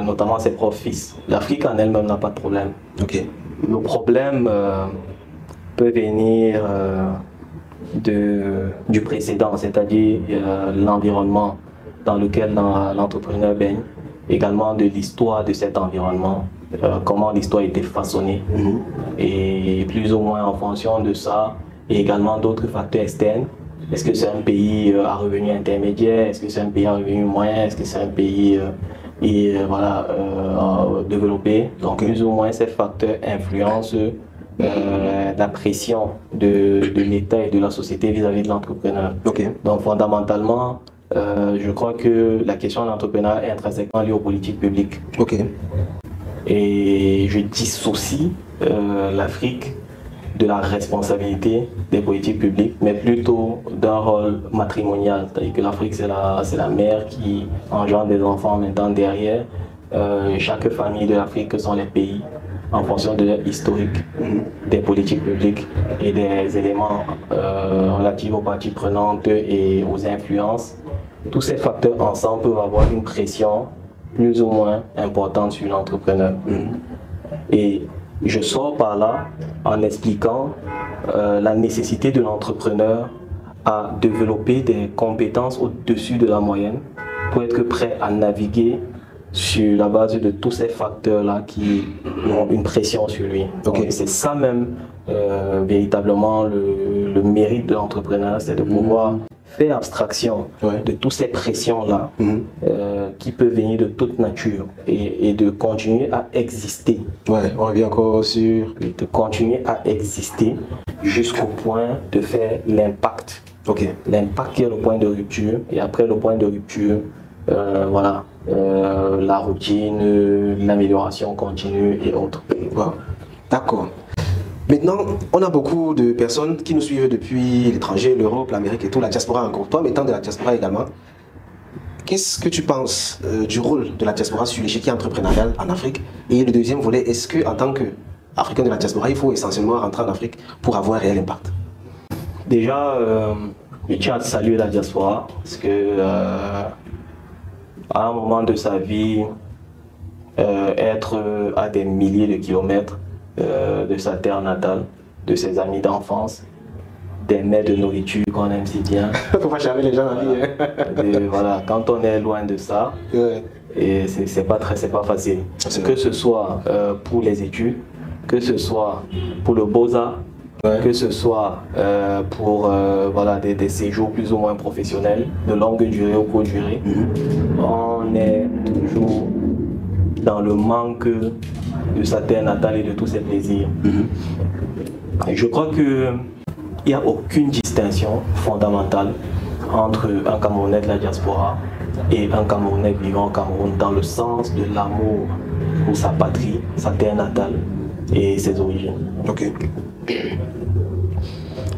notamment ses propres fils. L'Afrique en elle-même n'a pas de problème. Le problème peut venir du précédent, c'est-à-dire l'environnement dans lequel l'entrepreneur baigne, également de l'histoire de cet environnement, comment l'histoire a été façonnée, et plus ou moins en fonction de ça, et également d'autres facteurs externes. Est-ce que c'est un pays à revenu intermédiaire? Est-ce que c'est un pays à revenu moyen? Est-ce que c'est un pays développé? Donc plus ou moins ces facteurs influencent la pression de l'État et de la société vis-à-vis de l'entrepreneur. Donc fondamentalement, je crois que la question de l'entrepreneuriat est intrinsèquement liée aux politiques publiques. Et je dissocie l'Afrique de la responsabilité des politiques publiques, mais plutôt d'un rôle matrimonial. C'est-à-dire que l'Afrique, c'est la mère qui engendre des enfants en même temps derrière. Chaque famille de l'Afrique, que sont les pays, en fonction de leur historique, des politiques publiques et des éléments relatifs aux parties prenantes et aux influences. Tous ces facteurs ensemble peuvent avoir une pression plus ou moins importante sur l'entrepreneur. Et je sors par là en expliquant la nécessité de l'entrepreneur à développer des compétences au-dessus de la moyenne pour être prêt à naviguer sur la base de tous ces facteurs-là qui ont une pression sur lui. Okay. C'est ça même véritablement le mérite de l'entrepreneur, c'est de pouvoir faire abstraction de toutes ces pressions-là qui peuvent venir de toute nature et de continuer à exister. Ouais, on revient encore sur... De continuer à exister jusqu'au point de faire l'impact. L'impact qui est le point de rupture, et après le point de rupture, voilà, la routine, l'amélioration continue et autres. D'accord. Maintenant, on a beaucoup de personnes qui nous suivent depuis l'étranger, l'Europe, l'Amérique et tout, la diaspora encore. Toi, étant de la diaspora également, qu'est-ce que tu penses du rôle de la diaspora sur l'échiquier entrepreneurial en Afrique? Et le deuxième volet, est-ce qu'en tant qu'Africain de la diaspora, il faut essentiellement rentrer en Afrique pour avoir un réel impact? Déjà, je tiens à saluer la diaspora parce que à un moment de sa vie, être à des milliers de kilomètres de sa terre natale, de ses amis d'enfance, des mets de nourriture qu'on aime si bien. Faut pas charmer les gens dans la vie. Voilà, quand on est loin de ça, et c'est pas facile. Que ce soit pour les études, que ce soit pour le beaux-arts, que ce soit pour voilà, des séjours plus ou moins professionnels, de longue durée ou courte durée, on est toujours dans le manque de sa terre natale et de tous ses plaisirs. Et je crois qu'il n'y a aucune distinction fondamentale entre un Camerounais de la diaspora et un Camerounais vivant au Cameroun dans le sens de l'amour pour sa patrie, sa terre natale et ses origines.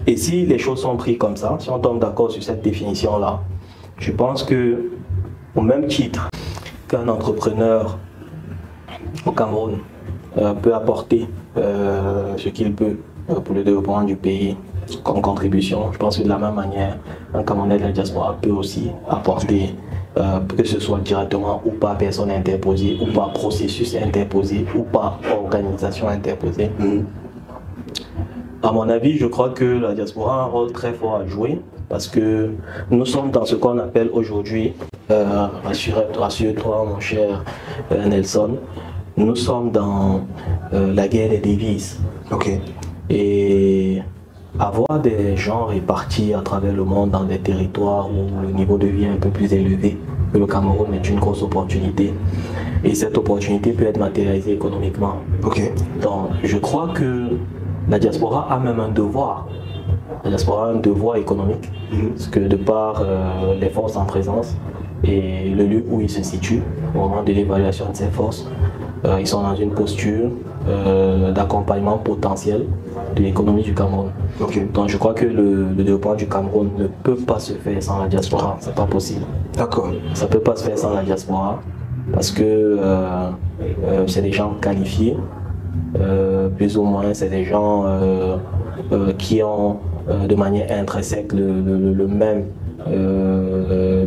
Et si les choses sont prises comme ça, si on tombe d'accord sur cette définition-là, je pense que au même titre qu'un entrepreneur au Cameroun peut apporter ce qu'il peut pour le développement du pays comme contribution, je pense que de la même manière, un Camerounais de la diaspora peut aussi apporter, que ce soit directement ou par personne interposée, ou par processus interposé, ou par organisation interposée. À mon avis, je crois que la diaspora a un rôle très fort à jouer parce que nous sommes dans ce qu'on appelle aujourd'hui, rassure-toi mon cher Nelson, nous sommes dans la guerre des devises. Et avoir des gens répartis à travers le monde dans des territoires où le niveau de vie est un peu plus élevé que le Cameroun est une grosse opportunité. Et cette opportunité peut être matérialisée économiquement. Donc je crois que la diaspora a même un devoir. La diaspora a un devoir économique, parce que de par les forces en présence et le lieu où ils se situent, au moment de l'évaluation de ces forces, ils sont dans une posture d'accompagnement potentiel de l'économie du Cameroun. Donc je crois que le développement du Cameroun ne peut pas se faire sans la diaspora, c'est pas possible. Ça ne peut pas se faire sans la diaspora, parce que c'est des gens qualifiés, plus ou moins c'est des gens qui ont de manière intrinsèque le même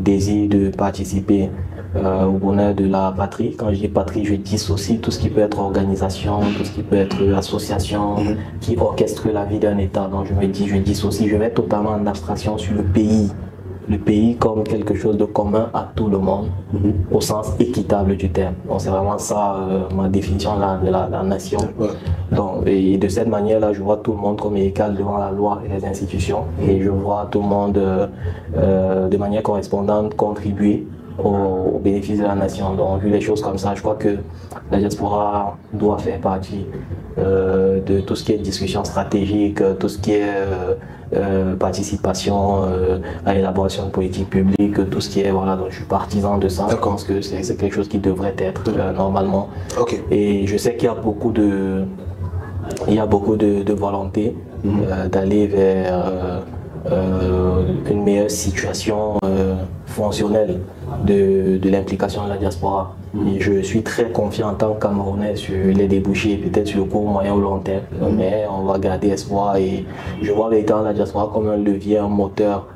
désir de participer au bonheur de la patrie. Quand je dis patrie, je dissocie tout ce qui peut être organisation, tout ce qui peut être association, qui orchestre la vie d'un État. Donc je me dis, je dissocie, je vais totalement en abstraction sur le pays. Le pays comme quelque chose de commun à tout le monde, au sens équitable du terme. Donc c'est vraiment ça ma définition de la nation. Donc, et de cette manière-là, je vois tout le monde comme égal devant la loi et les institutions. Et je vois tout le monde de manière correspondante contribuer au bénéfice de la nation. Donc vu les choses comme ça, je crois que la diaspora doit faire partie de tout ce qui est discussion stratégique, tout ce qui est participation à l'élaboration de politiques publiques, tout ce qui est, voilà, donc je suis partisan de ça. Je pense que c'est quelque chose qui devrait être normalement. Et je sais qu'il y a beaucoup de volonté d'aller vers une meilleure situation fonctionnelle de l'implication de la diaspora. Et je suis très confiant en tant que Camerounais sur les débouchés, peut-être sur le court, moyen ou long terme, mais on va garder espoir et je vois véritablement la diaspora comme un levier, un moteur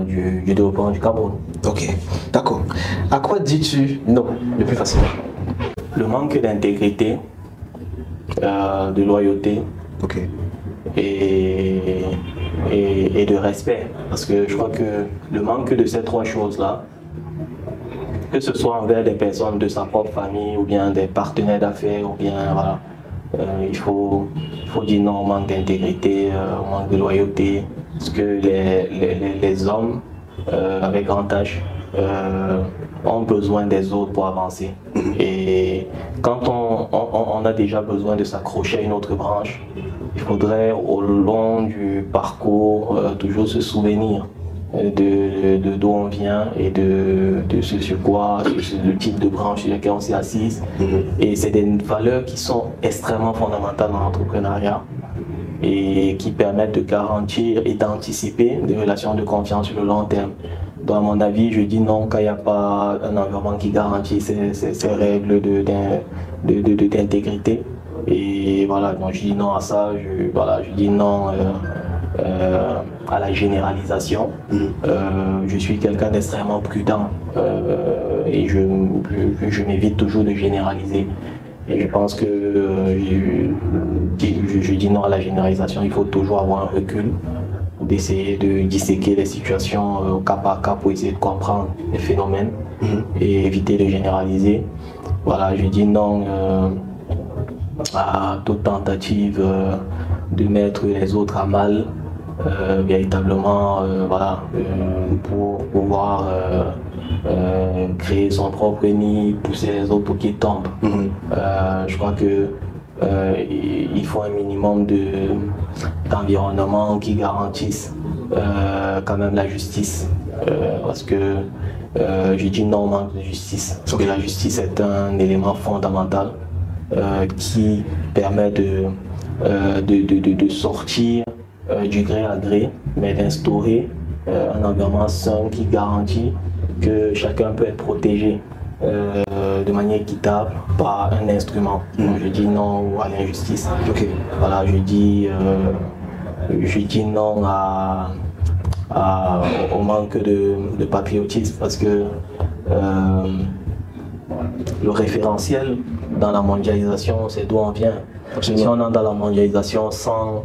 du développement du Cameroun. Ok, d'accord. À quoi dis-tu non le plus facilement? Le manque d'intégrité, de loyauté, ok, et de respect. Parce que je crois que le manque de ces trois choses-là, que ce soit envers des personnes de sa propre famille ou bien des partenaires d'affaires ou bien voilà, il faut dire non au manque d'intégrité, au manque de loyauté, parce que les hommes avec grand âge ont besoin des autres pour avancer. Et quand on a déjà besoin de s'accrocher à une autre branche, il faudrait au long du parcours toujours se souvenir de d'où on vient et de ce sur quoi, le type de branche sur laquelle on s'est assise. Et c'est des valeurs qui sont extrêmement fondamentales dans l'entrepreneuriat et qui permettent de garantir et d'anticiper des relations de confiance sur le long terme. Donc à mon avis, je dis non quand il n'y a pas un environnement qui garantit ces règles d'intégrité. Et voilà, donc je dis non à ça, je dis non à la généralisation. Je suis quelqu'un d'extrêmement prudent et je m'évite toujours de généraliser. Et je pense que je dis non à la généralisation, il faut toujours avoir un recul, d'essayer de disséquer les situations au cas par cas pour essayer de comprendre les phénomènes et éviter de généraliser. Voilà, je dis non à toute tentative de mettre les autres à mal, véritablement pour pouvoir créer son propre nid, pousser les autres pour qu'ils tombent. Je crois que il faut un minimum d'environnement qui garantisse quand même la justice, parce que je dis non au manque de justice, parce que la justice est un élément fondamental qui permet de sortir du gré à gré, mais d'instaurer un environnement sain qui garantit que chacun peut être protégé de manière équitable par un instrument. Donc, je dis non à l'injustice. ok. Voilà, je dis non au manque de patriotisme, parce que le référentiel dans la mondialisation, c'est d'où on vient. Si on entre dans la mondialisation sans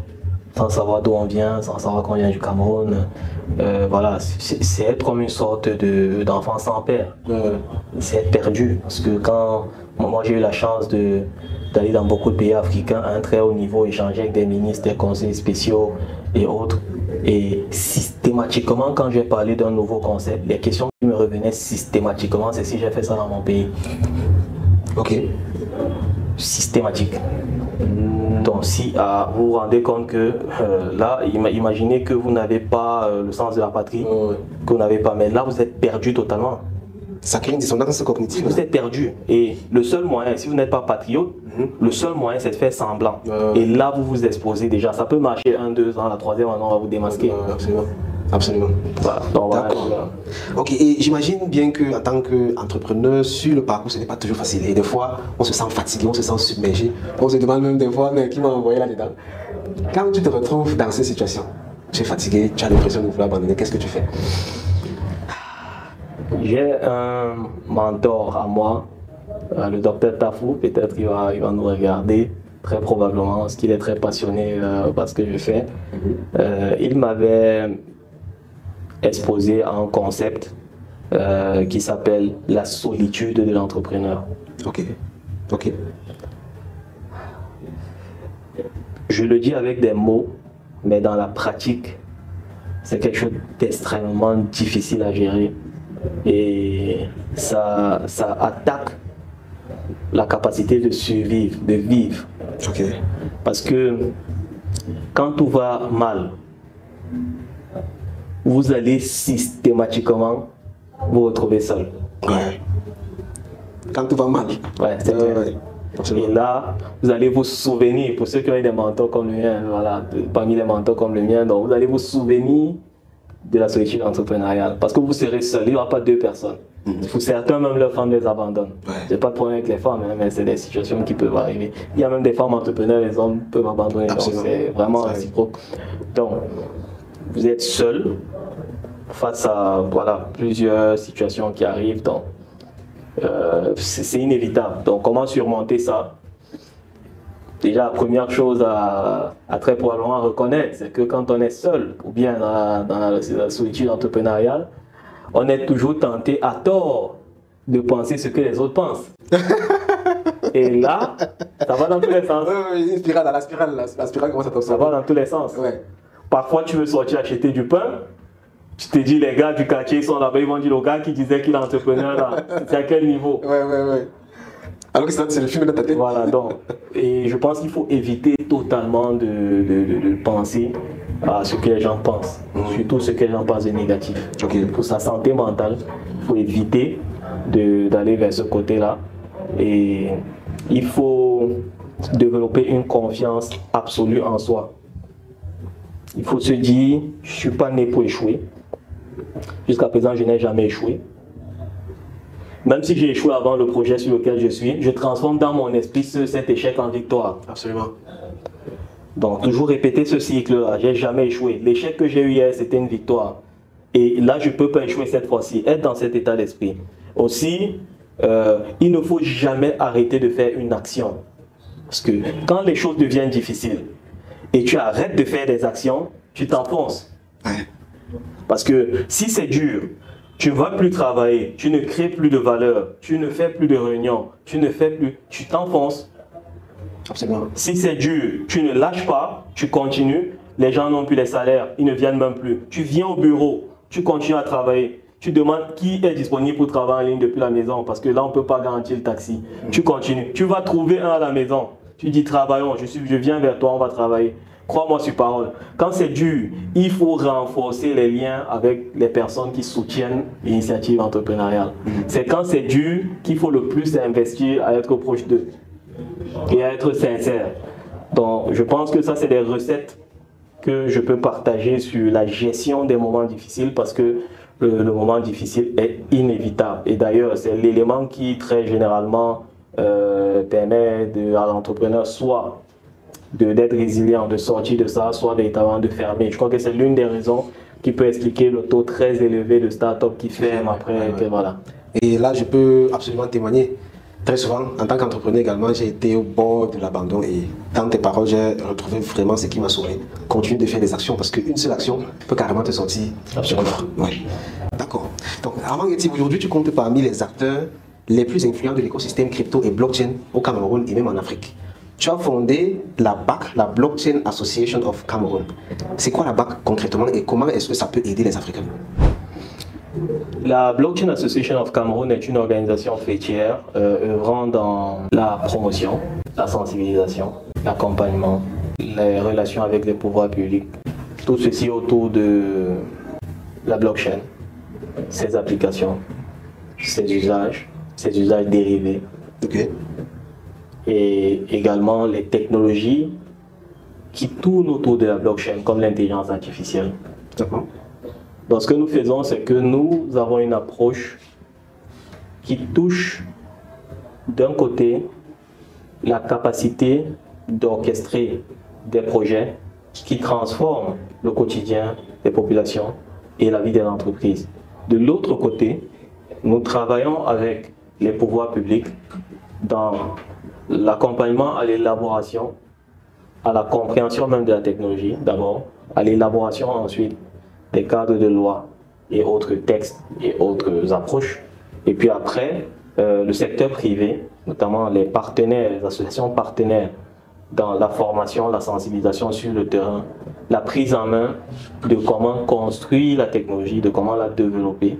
savoir d'où on vient, sans savoir qu'on vient du Cameroun, voilà, c'est être comme une sorte d'enfant sans père. C'est être perdu. Parce que quand moi j'ai eu la chance d'aller dans beaucoup de pays africains à un très haut niveau, échanger avec des ministres, des conseils spéciaux et autres. Et systématiquement, quand j'ai parlé d'un nouveau concept, les questions qui me revenaient systématiquement, c'est si j'ai fait ça dans mon pays. Ok. Systématique. Donc si vous vous rendez compte que là, imaginez que vous n'avez pas le sens de la patrie, que vous n'avez pas, mais là vous êtes perdu totalement. Ça crée une dissonance cognitive. Vous êtes perdu. Et le seul moyen, si vous n'êtes pas patriote, le seul moyen c'est de faire semblant. Et là vous vous exposez déjà. Ça peut marcher 1, 2 ans, la troisième année on va vous démasquer. Absolument. Absolument. Voilà. D'accord. Ok, et j'imagine bien qu'en tant qu'entrepreneur, sur le parcours, ce n'est pas toujours facile. Et des fois, on se sent fatigué, on se sent submergé. On se demande même des fois, mais qui m'a envoyé là-dedans? Quand tu te retrouves dans cette situation, tu es fatigué, tu as l'impression de vouloir abandonner, qu'est-ce que tu fais? J'ai un mentor à moi, le docteur Tafou, peut-être qu'il va nous regarder, très probablement, parce qu'il est très passionné par ce que je fais. Il m'avait exposé à un concept qui s'appelle la solitude de l'entrepreneur. Ok, ok. Je le dis avec des mots, mais dans la pratique, c'est quelque chose d'extrêmement difficile à gérer. Et ça attaque la capacité de survivre, de vivre. Ok. Parce que quand tout va mal, vous allez systématiquement vous retrouver seul. Ouais. Quand tout va mal. Ouais, c'est vrai. Et là, vous allez vous souvenir, pour ceux qui ont eu des mentors comme le mien, voilà, parmi les mentors comme le mien, donc vous allez vous souvenir de la solitude entrepreneuriale. Parce que vous serez seul, il n'y aura pas deux personnes. Pour certains, même leurs femmes les abandonnent. J'ai pas de problème avec les femmes, hein, mais c'est des situations qui peuvent arriver. Il y a même des femmes entrepreneurs, les hommes peuvent abandonner. Donc c'est vraiment réciproque. Donc, vous êtes seul face à voilà, plusieurs situations qui arrivent. Donc, c'est inévitable. Donc, comment surmonter ça? Déjà, la première chose à très probablement reconnaître, c'est que quand on est seul, ou bien dans la solitude entrepreneuriale, on est toujours tenté à tort de penser ce que les autres pensent. Et là, ça va dans tous les sens. Oui, une spirale, la spirale commence à t'observer. Ça va dans tous les sens. Ouais. Parfois, tu veux sortir acheter du pain, tu te dis, les gars du quartier, ils sont là-bas, ils vont dire au gars qui disait qu'il est entrepreneur là, c'est à quel niveau? Ouais. Alors que c'est le film de ta tête. Voilà, donc, et je pense qu'il faut éviter totalement de penser à ce que les gens pensent, surtout ce que les gens pensent de négatif. Pour sa santé mentale, il faut éviter d'aller vers ce côté-là. Et il faut développer une confiance absolue en soi. Il faut se dire, je ne suis pas né pour échouer. Jusqu'à présent, je n'ai jamais échoué. Même si j'ai échoué avant le projet sur lequel je suis, je transforme dans mon esprit cet échec en victoire. Absolument. Donc, toujours répéter ce cycle-là. J'ai jamais échoué. L'échec que j'ai eu hier, c'était une victoire. Et là, je ne peux pas échouer cette fois-ci. Être dans cet état d'esprit. Aussi, il ne faut jamais arrêter de faire une action. Parce que quand les choses deviennent difficiles et tu arrêtes de faire des actions, tu t'enfonces. Parce que si c'est dur, tu ne vas plus travailler, tu ne crées plus de valeur, tu ne fais plus de réunions, tu t'enfonces. Absolument. Si c'est dur, tu ne lâches pas, tu continues, les gens n'ont plus les salaires, ils ne viennent même plus. Tu viens au bureau, tu continues à travailler, tu demandes qui est disponible pour travailler en ligne depuis la maison, parce que là on ne peut pas garantir le taxi. Tu continues, tu vas trouver un à la maison, tu dis travaillons, je viens vers toi, on va travailler. Crois-moi sur parole. Quand c'est dur, il faut renforcer les liens avec les personnes qui soutiennent l'initiative entrepreneuriale. C'est quand c'est dur qu'il faut le plus investir à être proche d'eux et à être sincère. Donc, je pense que ça, c'est des recettes que je peux partager sur la gestion des moments difficiles parce que le moment difficile est inévitable. Et d'ailleurs, c'est l'élément qui, très généralement, permet à l'entrepreneur soit d'être résilient, de sortir de ça, soit véritablement de fermer. Je crois que c'est l'une des raisons qui peut expliquer le taux très élevé de start-up qui ferment après. Voilà. Et là, je peux absolument témoigner. Très souvent, en tant qu'entrepreneur également, j'ai été au bord de l'abandon et dans tes paroles, j'ai retrouvé vraiment ce qui m'a sauvé. Continue de faire des actions parce qu'une seule action peut carrément te sortir. Absolument. Ouais. D'accord. Donc, Armand Guety, aujourd'hui, tu comptes parmi les acteurs les plus influents de l'écosystème crypto et blockchain au Cameroun et même en Afrique. Tu as fondé la BAC, la Blockchain Association of Cameroon. C'est quoi la BAC concrètement et comment est-ce que ça peut aider les Africains? La Blockchain Association of Cameroon est une organisation faîtière œuvrant dans la promotion, la sensibilisation, l'accompagnement, les relations avec les pouvoirs publics. Tout ceci autour de la blockchain, ses applications, ses usages dérivés. Okay. Et également les technologies qui tournent autour de la blockchain, comme l'intelligence artificielle. Donc ce que nous faisons, c'est que nous avons une approche qui touche d'un côté la capacité d'orchestrer des projets qui transforment le quotidien des populations et la vie des entreprises. De l'autre côté, nous travaillons avec les pouvoirs publics dans l'accompagnement à l'élaboration, à la compréhension même de la technologie d'abord, à l'élaboration ensuite des cadres de loi et autres textes et autres approches. Et puis après, le secteur privé, notamment les partenaires, les associations partenaires dans la formation, la sensibilisation sur le terrain, la prise en main de comment construire la technologie, de comment la développer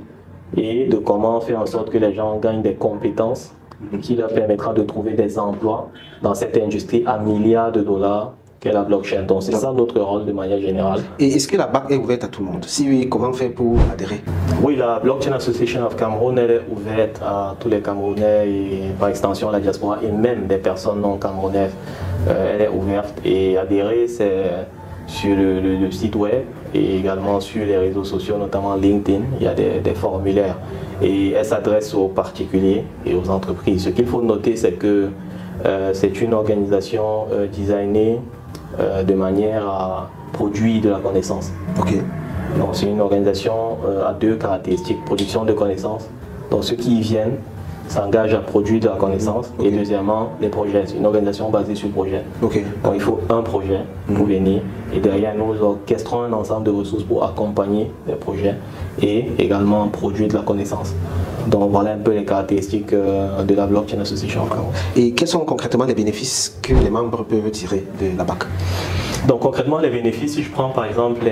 et de comment faire en sorte que les gens gagnent des compétences qui leur permettra de trouver des emplois dans cette industrie à milliards de dollars qu'est la blockchain. Donc c'est ça notre rôle de manière générale. Et est-ce que la BAC est ouverte à tout le monde? Si oui, comment faire pour adhérer? Oui, la Blockchain Association of Cameroon, elle est ouverte à tous les Camerounais et par extension la diaspora et même des personnes non camerounaises. Elle est ouverte et adhérer, c'est sur le site web et également sur les réseaux sociaux, notamment LinkedIn, il y a des formulaires et elle s'adresse aux particuliers et aux entreprises. Ce qu'il faut noter, c'est que c'est une organisation designée de manière à produire de la connaissance. Ok. Donc c'est une organisation à deux caractéristiques, production de connaissances. Donc ceux qui y viennent s'engagent à produire de la connaissance et deuxièmement les projets. C'est une organisation basée sur projet. Ok. Donc il faut un projet pour venir et derrière nous orchestrons un ensemble de ressources pour accompagner les projets et également produire de la connaissance. Donc voilà un peu les caractéristiques de la Blockchain Association. Et quels sont concrètement les bénéfices que les membres peuvent tirer de la BAC? Donc concrètement les bénéfices, si je prends par exemple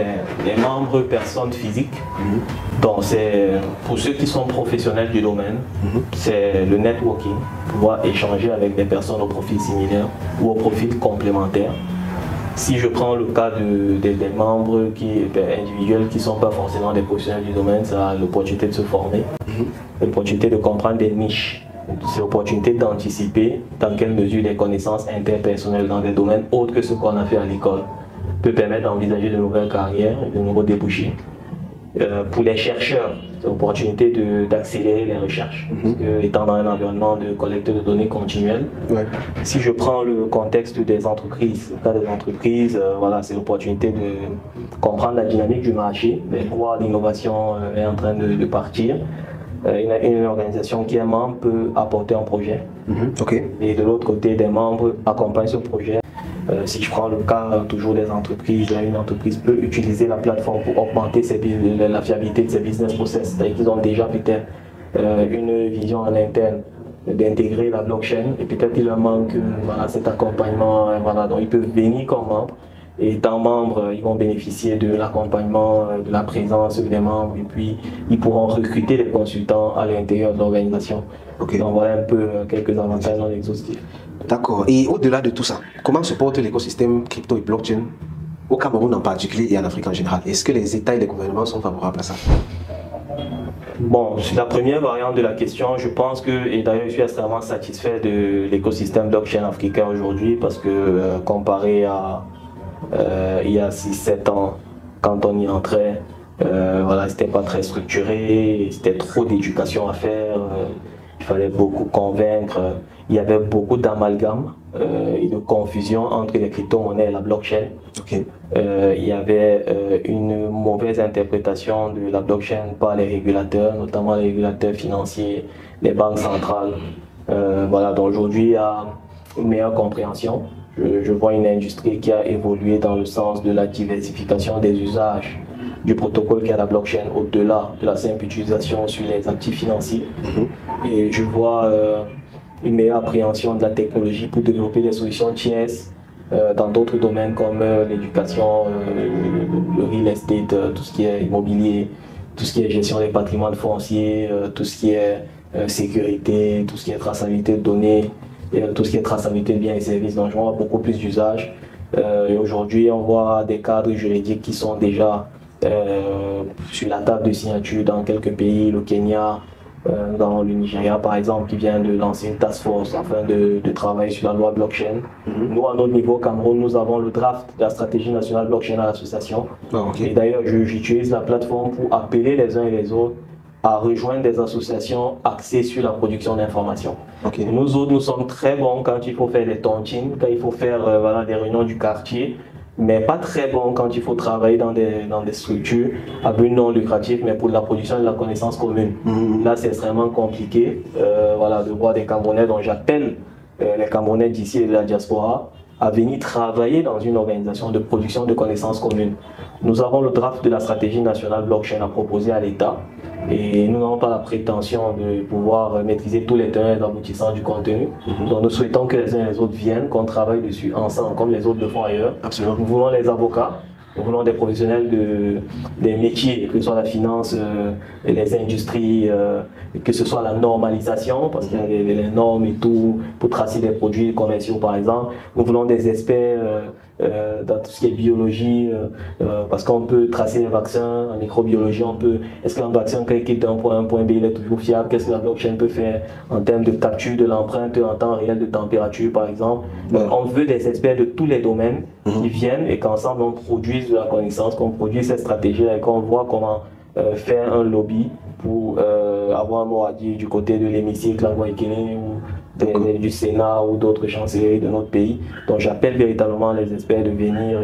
les membres personnes physiques, donc c'est pour ceux qui sont professionnels du domaine, c'est le networking, pouvoir échanger avec des personnes au profil similaire ou au profil complémentaire. Si je prends le cas des membres individuels qui ne sont pas forcément des professionnels du domaine, ça a l'opportunité de se former, l'opportunité de comprendre des niches. C'est l'opportunité d'anticiper dans quelle mesure les connaissances interpersonnelles dans des domaines autres que ce qu'on a fait à l'école peut permettre d'envisager de nouvelles carrières, de nouveaux débouchés. Pour les chercheurs, c'est l'opportunité d'accélérer les recherches. Parce que, étant dans un environnement de collecte de données continuelle, si je prends le contexte des entreprises, le cas des entreprises, voilà, c'est l'opportunité de comprendre la dynamique du marché, de voir l'innovation est en train de partir. Une organisation qui est membre peut apporter un projet et de l'autre côté des membres accompagnent ce projet. Si je prends le cas toujours des entreprises, une entreprise peut utiliser la plateforme pour augmenter la fiabilité de ses business process. C'est-à-dire qu'ils ont déjà peut-être une vision en interne d'intégrer la blockchain et peut-être il leur manque voilà, cet accompagnement. Voilà, donc ils peuvent venir comme membres. Et étant membres, ils vont bénéficier de l'accompagnement, de la présence des membres et puis ils pourront recruter des consultants à l'intérieur de l'organisation. Donc voilà un peu quelques avantages non exhaustifs. D'accord. Et au-delà de tout ça, comment se porte l'écosystème crypto et blockchain au Cameroun en particulier et en Afrique en général? Est-ce que les États et les gouvernements sont favorables à ça? Bon, sur la première variante de la question, je pense que, et d'ailleurs je suis extrêmement satisfait de l'écosystème blockchain africain aujourd'hui parce que comparé à il y a 6-7 ans, quand on y entrait, voilà, c'était pas très structuré, c'était trop d'éducation à faire, il fallait beaucoup convaincre, il y avait beaucoup d'amalgame et de confusion entre les crypto-monnaies et la blockchain. Il y avait une mauvaise interprétation de la blockchain par les régulateurs, notamment les régulateurs financiers, les banques centrales. Voilà, donc aujourd'hui il y a une meilleure compréhension. Je vois une industrie qui a évolué dans le sens de la diversification des usages du protocole qu'est la blockchain au-delà de la simple utilisation sur les actifs financiers. Et je vois une meilleure appréhension de la technologie pour développer des solutions tierces dans d'autres domaines comme l'éducation, le real estate, tout ce qui est immobilier, tout ce qui est gestion des patrimoines fonciers, tout ce qui est sécurité, tout ce qui est traçabilité de données. Et tout ce qui est traçabilité de biens et services, donc je vois beaucoup plus d'usages. Et aujourd'hui, on voit des cadres juridiques qui sont déjà sur la table de signature dans quelques pays, le Kenya, dans le Nigeria par exemple, qui vient de lancer une task force afin de travailler sur la loi blockchain. Nous, à notre niveau au Cameroun, nous avons le draft de la stratégie nationale blockchain à l'association. Et d'ailleurs, j'utilise la plateforme pour appeler les uns et les autres à rejoindre des associations axées sur la production d'informations. Nous autres, nous sommes très bons quand il faut faire des tontines, quand il faut faire voilà, des réunions du quartier, mais pas très bons quand il faut travailler dans des structures à but non lucratif, mais pour la production de la connaissance commune. Là, c'est extrêmement compliqué voilà, de voir des Camerounais, dont j'appelle les Camerounais d'ici et de la diaspora, à venir travailler dans une organisation de production de connaissances communes. Nous avons le draft de la stratégie nationale blockchain à proposer à l'État et nous n'avons pas la prétention de pouvoir maîtriser tous les tenants et aboutissants du contenu. Donc nous souhaitons que les uns et les autres viennent, qu'on travaille dessus ensemble comme les autres le font ailleurs. Absolument. Nous voulons les avocats, nous voulons des professionnels des métiers, que ce soit la finance, les industries, que ce soit la normalisation, parce qu'il y a les normes et tout, pour tracer des produits commerciaux par exemple. Nous voulons des experts dans tout ce qui est biologie, parce qu'on peut tracer les vaccins, en microbiologie, est-ce qu'un vaccin qui quitte d'un point A à un point B, il est toujours fiable? Qu'est-ce que la blockchain peut faire en termes de capture de l'empreinte en temps réel de température, par exemple? On veut des experts de tous les domaines qui viennent et qu'ensemble on produise de la connaissance, qu'on produise cette stratégie et qu'on voit comment faire un lobby pour avoir un mot à dire du côté de l'hémicycle ou du Sénat ou d'autres chancelleries de notre pays. Donc j'appelle véritablement les experts de venir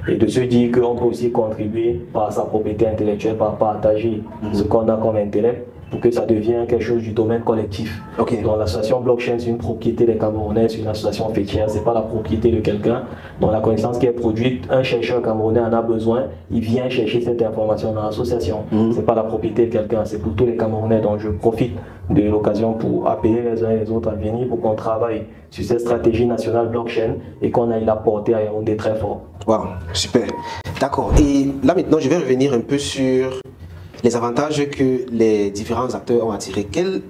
et de se dire qu'on peut aussi contribuer par sa propriété intellectuelle, par partager ce qu'on a comme intellect, pour que ça devienne quelque chose du domaine collectif. Donc l'association blockchain, c'est une propriété des Camerounais, c'est une association fêtière, c'est pas la propriété de quelqu'un. Donc la connaissance qui est produite, un chercheur camerounais en a besoin, il vient chercher cette information dans l'association. C'est pas la propriété de quelqu'un, c'est pour tous les Camerounais. Donc je profite de l'occasion pour appeler les uns et les autres à venir pour qu'on travaille sur cette stratégie nationale blockchain et qu'on aille la porter à Yaoundé très fort. Wow, super. D'accord. Et là maintenant, je vais revenir un peu sur les avantages que les différents acteurs ont attirés. Quelles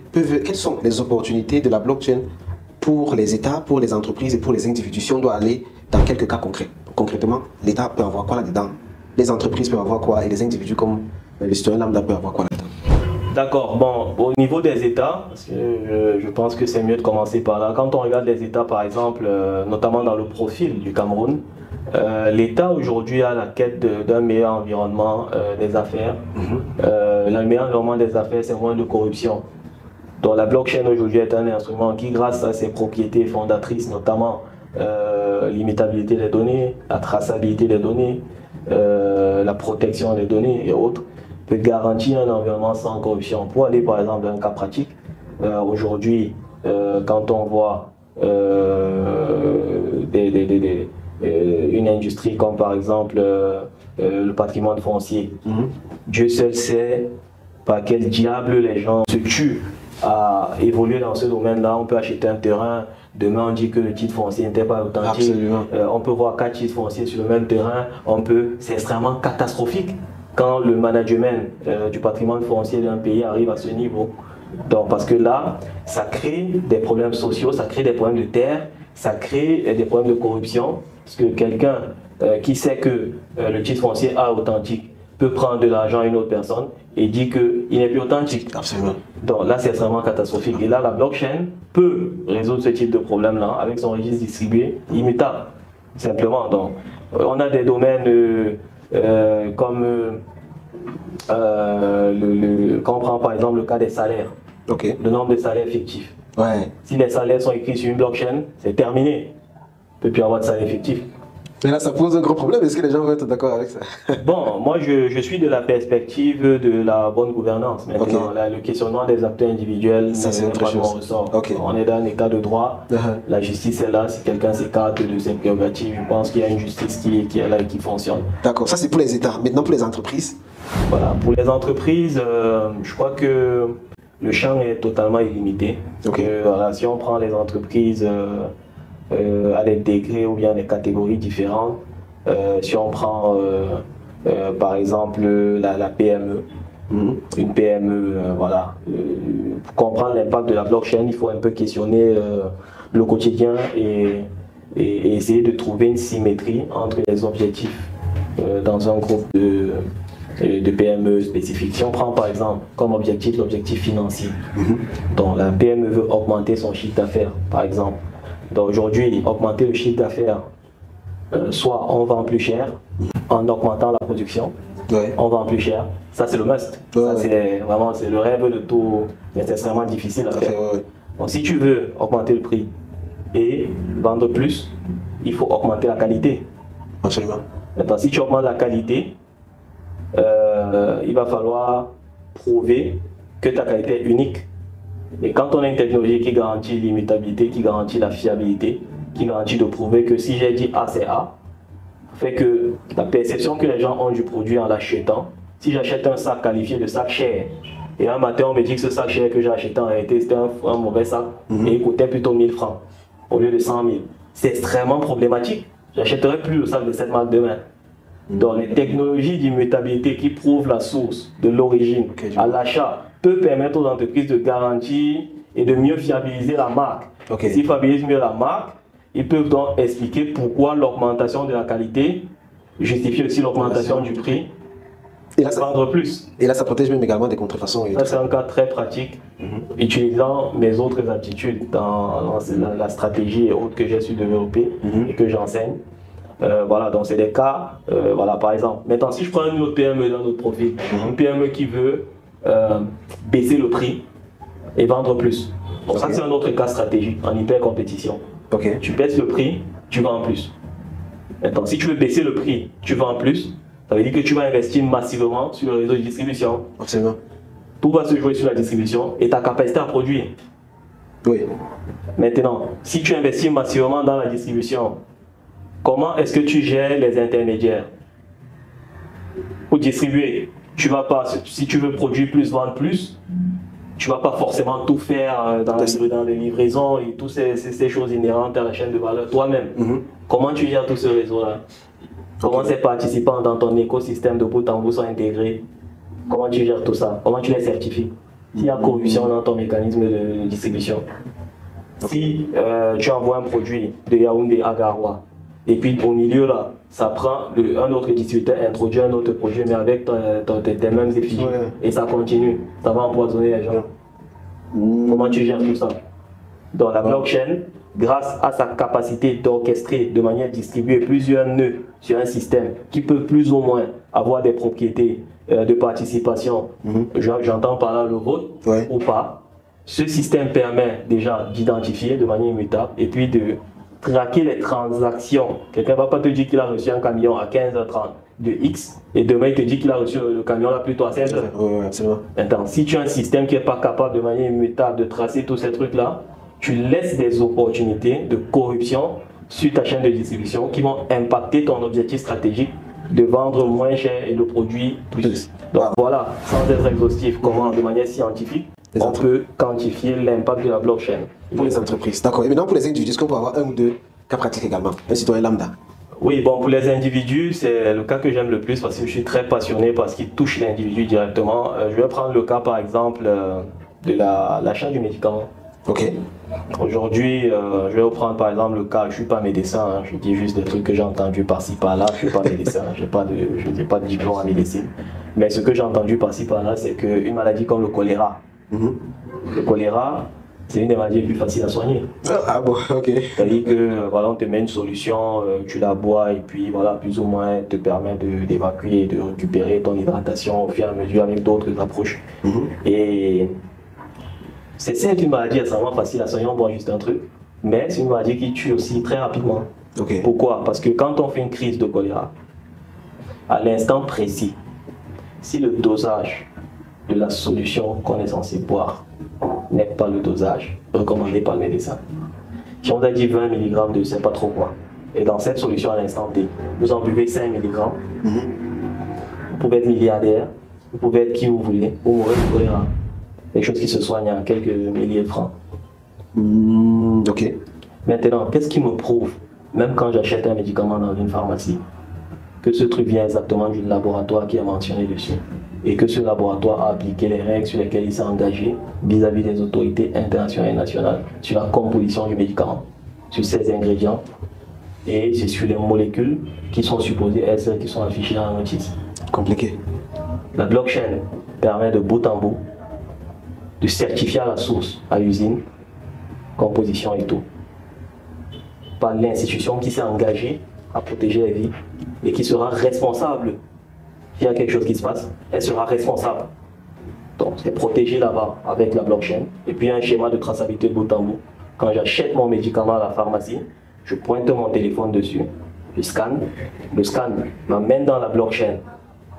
sont les opportunités de la blockchain pour les États, pour les entreprises et pour les individus? Si on doit aller dans quelques cas concrets. Concrètement, l'État peut avoir quoi là-dedans? Les entreprises peuvent avoir quoi? Et les individus comme le citoyen lambda peuvent avoir quoi là-dedans? D'accord. Bon, au niveau des États, parce que je pense que c'est mieux de commencer par là. Quand on regarde les États, par exemple, notamment dans le profil du Cameroun, l'État aujourd'hui a la quête d'un meilleur environnement des affaires. Le meilleur environnement des affaires, c'est moins de corruption. Donc la blockchain aujourd'hui est un instrument qui, grâce à ses propriétés fondatrices, notamment l'immutabilité des données, la traçabilité des données, la protection des données et autres, peut garantir un environnement sans corruption. Pour aller par exemple dans un cas pratique, aujourd'hui, quand on voit une industrie comme par exemple le patrimoine foncier, Dieu seul sait par quel diable les gens se tuent à évoluer dans ce domaine-là. On peut acheter un terrain, demain on dit que le titre foncier n'était pas authentique. On peut voir 4 titres fonciers sur le même terrain. C'est extrêmement catastrophique quand le management du patrimoine foncier d'un pays arrive à ce niveau. Donc, parce que là, ça crée des problèmes sociaux, ça crée des problèmes de terre, ça crée des problèmes de corruption. Parce que quelqu'un qui sait que le titre foncier est authentique peut prendre de l'argent à une autre personne et dit qu'il n'est plus authentique. Absolument. Donc là, c'est extrêmement catastrophique. Et là, la blockchain peut résoudre ce type de problème-là avec son registre distribué immutable, simplement. Donc, on a des domaines comme quand on prend par exemple le cas des salaires, le nombre de salaires fictifs. Si les salaires sont écrits sur une blockchain, c'est terminé. Il ne peut plus avoir de salaire fictif. Mais là, ça pose un gros problème. Est-ce que les gens vont être d'accord avec ça? Bon, moi, je suis de la perspective de la bonne gouvernance. Maintenant, le questionnement des acteurs individuels, c'est pas de mon ressort. On est dans un état de droit. La justice est là. Si quelqu'un s'écarte de ses prérogatives, je pense qu'il y a une justice qui est là et qui fonctionne. D'accord. Ça, c'est pour les États. Maintenant, pour les entreprises? Voilà. Pour les entreprises, je crois que le champ est totalement illimité. Voilà, si on prend les entreprises à des degrés ou bien des catégories différentes, si on prend par exemple la PME, une PME, voilà, pour comprendre l'impact de la blockchain, il faut un peu questionner le quotidien et essayer de trouver une symétrie entre les objectifs dans un groupe de PME spécifiques. Si on prend par exemple comme objectif l'objectif financier, donc la PME veut augmenter son chiffre d'affaires par exemple. Donc aujourd'hui, augmenter le chiffre d'affaires, soit on vend plus cher en augmentant la production, on vend plus cher, ça c'est le must. Ça c'est vraiment le rêve de tout, mais c'est extrêmement difficile à faire. Donc si tu veux augmenter le prix et vendre plus, il faut augmenter la qualité. Absolument. Maintenant, si tu augmentes la qualité, il va falloir prouver que ta qualité est unique. Et quand on a une technologie qui garantit l'immutabilité, qui garantit la fiabilité, qui garantit de prouver que si j'ai dit A, c'est A, fait que la perception que les gens ont du produit en l'achetant, si j'achète un sac qualifié de sac cher, et un matin on me dit que ce sac cher que j'ai acheté en réalité c'était un mauvais sac, et il coûtait plutôt 1000 francs au lieu de 100 000, c'est extrêmement problématique. J'achèterai plus le sac de cette marque demain. Donc les technologies d'immutabilité qui prouvent la source de l'origine à l'achat peut permettre aux entreprises de garantir et de mieux fiabiliser la marque. S'ils fiabilisent mieux la marque, Ils peuvent donc expliquer pourquoi l'augmentation de la qualité justifie aussi l'augmentation du prix. Et là, vendre plus. Et là, ça protège même également des contrefaçons. Ça, c'est un cas très pratique, utilisant mes autres aptitudes dans la stratégie et autres que j'ai su développer et que j'enseigne. Voilà, donc c'est des cas, voilà, par exemple. Maintenant, si je prends une autre PME dans notre profil, une PME qui veut baisser le prix et vendre plus. Donc ça, c'est un autre cas stratégique en hyper compétition. Tu baisses le prix, tu vends plus. Maintenant, si tu veux baisser le prix, tu vends plus. Ça veut dire que tu vas investir massivement sur le réseau de distribution. Absolument. Tout va se jouer sur la distribution et ta capacité à produire. Oui. Maintenant, si tu investis massivement dans la distribution, comment est-ce que tu gères les intermédiaires? Pour distribuer, tu vas pas, si tu veux produire plus, vendre plus, tu ne vas pas forcément tout faire dans les livraisons et toutes ces choses inhérentes à la chaîne de valeur toi-même. Comment tu gères tout ce réseau-là? Comment ces participants dans ton écosystème de bout en bout sont intégrés? Comment tu gères tout ça? Comment tu les certifies? S'il y a corruption dans ton mécanisme de distribution, si tu envoies un produit de Yaoundé à Garoua, et puis au milieu là, ça prend un autre distributeur introduit un autre produit, mais avec tes mêmes effigies, et ça continue, ça va empoisonner les gens. Comment tu gères tout ça? Dans la blockchain, grâce à sa capacité d'orchestrer de manière distribuée plusieurs nœuds sur un système qui peut plus ou moins avoir des propriétés de participation, j'entends par là le vote ou pas, ce système permet déjà d'identifier de manière immutable et puis de traquer les transactions. Quelqu'un ne va pas te dire qu'il a reçu un camion à 15h30 de X et demain il te dit qu'il a reçu le camion là plutôt à 16h. Maintenant, si tu as un système qui n'est pas capable de manière immutable de tracer tous ces trucs là, tu laisses des opportunités de corruption sur ta chaîne de distribution qui vont impacter ton objectif stratégique de vendre moins cher et de produire plus. Donc voilà, sans être exhaustif, comment de manière scientifique, on peut quantifier l'impact de la blockchain. Pour les entreprises, d'accord. Et maintenant pour les individus, est-ce qu'on peut avoir un ou deux cas pratiques également? Un citoyen lambda. Oui, bon, pour les individus, c'est le cas que j'aime le plus parce que je suis très passionné parce qu'il touche l'individu directement. Je vais prendre le cas par exemple de l'achat du médicament. Aujourd'hui, je vais reprendre par exemple le cas, je ne suis pas médecin, hein, je dis juste des trucs que j'ai entendus par-ci par-là, je ne suis pas médecin, je n'ai pas de diplôme en médecine. Mais ce que j'ai entendu par-ci par-là, c'est qu'une maladie comme le choléra, le choléra, c'est une des maladies les plus faciles à soigner. Ah bon, ok. C'est-à-dire que voilà, on te met une solution, tu la bois et puis voilà, plus ou moins te permet d'évacuer et de récupérer ton hydratation au fur et à mesure avec d'autres approches. Et c'est certes une maladie extrêmement facile à soigner, on voit juste un truc, mais c'est une maladie qui tue aussi très rapidement. Pourquoi? Parce que quand on fait une crise de choléra, à l'instant précis, si le dosage de la solution qu'on est censé boire n'est pas le dosage recommandé par le médecin, si on a dit 20 mg de je ne sais pas trop quoi, et dans cette solution à l'instant T, vous en buvez 5 mg, vous pouvez être milliardaire, vous pouvez être qui vous voulez, vous mourrez de choléra. Quelque chose qui se soigne à quelques milliers de francs. Maintenant, qu'est-ce qui me prouve, même quand j'achète un médicament dans une pharmacie, que ce truc vient exactement du laboratoire qui est mentionné dessus et que ce laboratoire a appliqué les règles sur lesquelles il s'est engagé vis-à-vis des autorités internationales et nationales sur la composition du médicament, sur ses ingrédients et sur les molécules qui sont supposées être celles qui sont affichées dans la notice. Compliqué. La blockchain permet de bout en bout de certifier à la source, à l'usine, composition et tout, par l'institution qui s'est engagée à protéger les vies et qui sera responsable. S'il y a quelque chose qui se passe, elle sera responsable. Donc c'est protégé là-bas avec la blockchain. Et puis un schéma de traçabilité de bout en bout. Quand j'achète mon médicament à la pharmacie, je pointe mon téléphone dessus, je scanne, le scan m'amène dans la blockchain,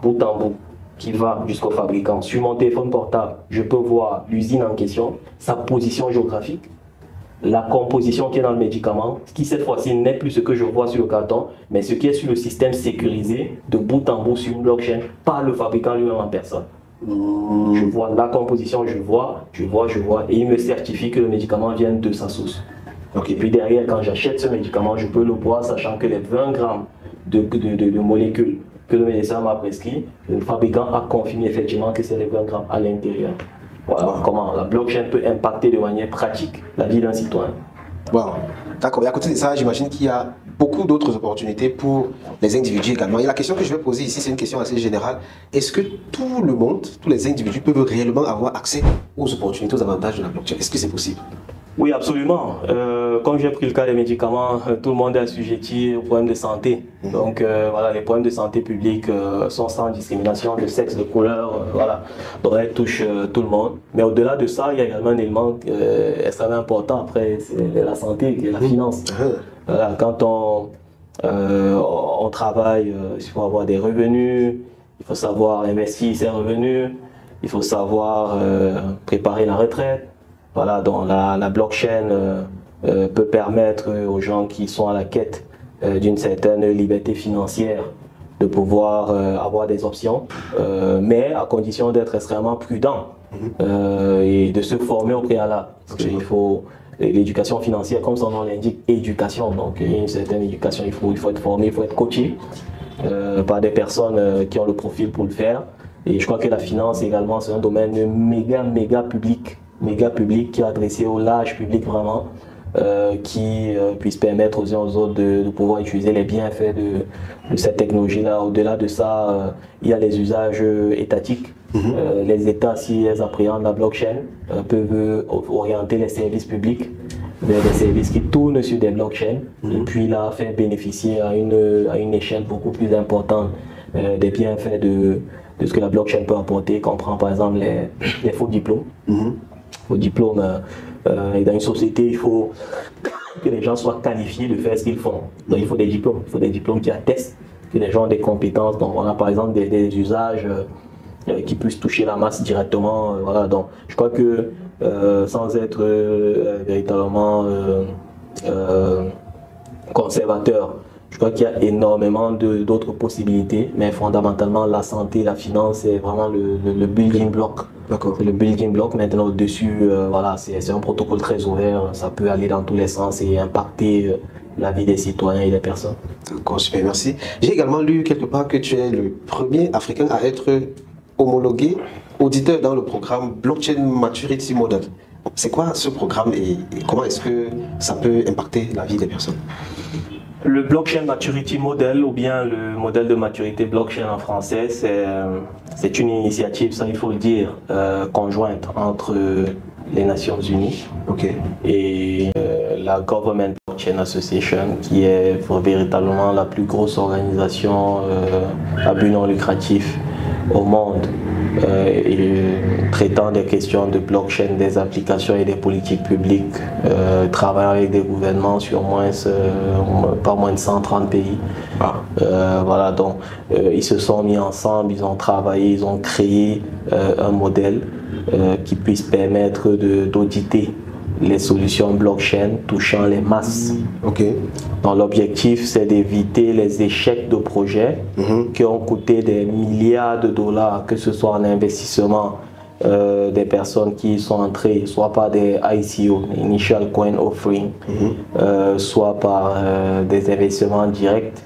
bout en bout, qui va jusqu'au fabricant. Sur mon téléphone portable, je peux voir l'usine en question, sa position géographique, la composition qui est dans le médicament, ce qui cette fois-ci n'est plus ce que je vois sur le carton, mais ce qui est sur le système sécurisé de bout en bout sur une blockchain par le fabricant lui-même en personne. Je vois la composition, je vois, et il me certifie que le médicament vient de sa source. Et puis derrière, quand j'achète ce médicament, je peux le boire sachant que les 20 grammes de molécules que le médecin m'a prescrit, le fabricant a confirmé effectivement que c'est les 20 grammes à l'intérieur. Voilà comment la blockchain peut impacter de manière pratique la vie d'un citoyen. Wow. D'accord. Et à côté de ça, j'imagine qu'il y a beaucoup d'autres opportunités pour les individus également. Et la question que je vais poser ici, c'est une question assez générale. Est-ce que tout le monde, tous les individus peuvent réellement avoir accès aux opportunités, aux avantages de la blockchain? Est-ce que c'est possible? Oui, absolument. Comme j'ai pris le cas des médicaments, tout le monde est assujetti aux problèmes de santé. Donc voilà, les problèmes de santé publique sont sans discrimination de sexe, de couleur, voilà. Donc elles touchent tout le monde. Mais au-delà de ça, il y a également un élément extrêmement important après, c'est la santé et la finance. Voilà, quand on travaille, il faut avoir des revenus, il faut savoir investir ses revenus, il faut savoir préparer la retraite. Voilà, donc la blockchain peut permettre aux gens qui sont à la quête d'une certaine liberté financière de pouvoir avoir des options, mais à condition d'être extrêmement prudent et de se former au préalable. Parce qu'il faut l'éducation financière, comme son nom l'indique, éducation. Donc il y a une certaine éducation, il faut être formé, il faut être coaché par des personnes qui ont le profil pour le faire. Et je crois que la finance également, c'est un domaine méga public qui est adressé au large public vraiment, qui puisse permettre aux uns aux autres de pouvoir utiliser les bienfaits de cette technologie-là. Au-delà de ça, il y a les usages étatiques. Les États, si elles appréhendent la blockchain, peuvent orienter les services publics vers des services qui tournent sur des blockchains et puis là faire bénéficier à une échelle beaucoup plus importante des bienfaits de ce que la blockchain peut apporter. Qu'on prend par exemple les faux diplômes. Faux diplômes, et dans une société, il faut que les gens soient qualifiés de faire ce qu'ils font. Donc il faut des diplômes qui attestent que les gens ont des compétences. Donc on a par exemple des usages qui puissent toucher la masse directement. Voilà. Donc je crois que sans être véritablement conservateur, je crois qu'il y a énormément d'autres possibilités, mais fondamentalement la santé, la finance, c'est vraiment le building block. C'est le building block. Maintenant au-dessus, voilà, c'est un protocole très ouvert, ça peut aller dans tous les sens et impacter la vie des citoyens et des personnes. D'accord, super, merci. J'ai également lu quelque part que tu es le premier Africain à être homologué auditeur dans le programme Blockchain Maturity Model. C'est quoi ce programme et comment est-ce que ça peut impacter la vie des personnes? Le Blockchain Maturity Model, ou bien le modèle de maturité blockchain en français, c'est une initiative, ça il faut le dire, conjointe entre les Nations Unies et la Government Blockchain Association, qui est véritablement la plus grosse organisation à but non lucratif au monde, traitant des questions de blockchain, des applications et des politiques publiques, travaillant avec des gouvernements sur pas moins de 130 pays. Voilà, donc ils se sont mis ensemble, ils ont travaillé, ils ont créé un modèle qui puisse permettre d'auditer les solutions blockchain touchant les masses. Donc l'objectif, c'est d'éviter les échecs de projets qui ont coûté des milliards de dollars, que ce soit en investissement des personnes qui sont entrées, soit par des ICO, Initial Coin Offering, soit par des investissements directs,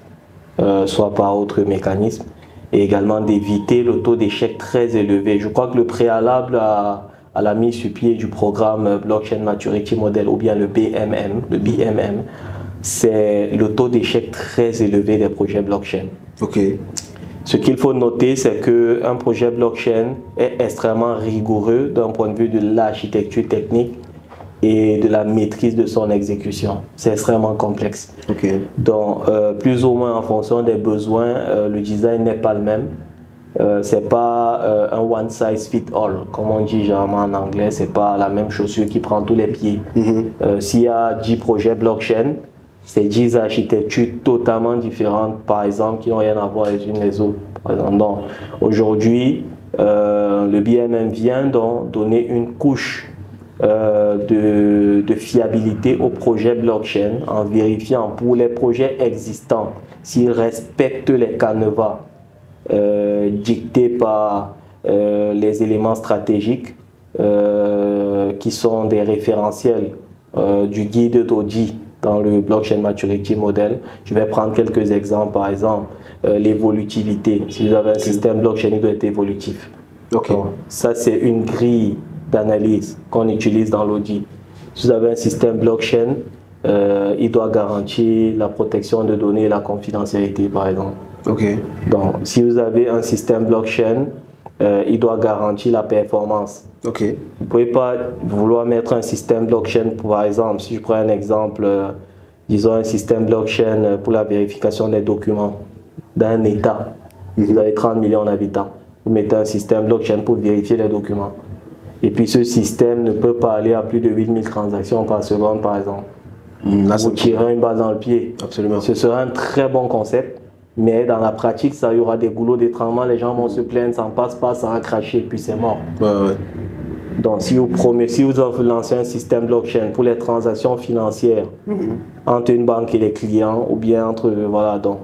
soit par autres mécanismes, et également d'éviter le taux d'échec très élevé. Je crois que le préalable à la mise sur pied du programme Blockchain Maturity Model, ou bien le BMM, c'est le taux d'échec très élevé des projets blockchain. Ce qu'il faut noter, c'est qu'un projet blockchain est extrêmement rigoureux d'un point de vue de l'architecture technique et de la maîtrise de son exécution. C'est extrêmement complexe. Donc, plus ou moins en fonction des besoins, le design n'est pas le même. C'est pas un one size fit all, comme on dit généralement en anglais. C'est pas la même chaussure qui prend tous les pieds. S'il y a 10 projets blockchain, c'est 10 architectures totalement différentes, par exemple, qui n'ont rien à voir les unes les autres. Par exemple, donc aujourd'hui, le BMM vient donc donner une couche de fiabilité aux projets blockchain en vérifiant pour les projets existants s'ils respectent les canevas dictés par les éléments stratégiques qui sont des référentiels du guide d'audit dans le Blockchain Maturity Model. Je vais prendre quelques exemples. Par exemple, l'évolutivité. Si vous avez un système blockchain, il doit être évolutif. Donc, ça, c'est une grille d'analyse qu'on utilise dans l'audit. Si vous avez un système blockchain, il doit garantir la protection de données et la confidentialité, par exemple. Ok. Donc, si vous avez un système blockchain, il doit garantir la performance. Ok. Vous ne pouvez pas vouloir mettre un système blockchain, par exemple, si je prends un exemple, disons un système blockchain pour la vérification des documents d'un État. Vous avez 30 millions d'habitants. Vous mettez un système blockchain pour vérifier les documents. Et puis ce système ne peut pas aller à plus de 8000 transactions par seconde, par exemple. Là, vous tirez une balle dans le pied. Absolument. Ce sera un très bon concept, mais dans la pratique, ça y aura des goulots d'étranglement, les gens vont se plaindre, ça ne passe pas, ça va cracher, puis c'est mort. Ouais. Donc si vous lancez un système blockchain pour les transactions financières entre une banque et les clients, ou bien entre, voilà, donc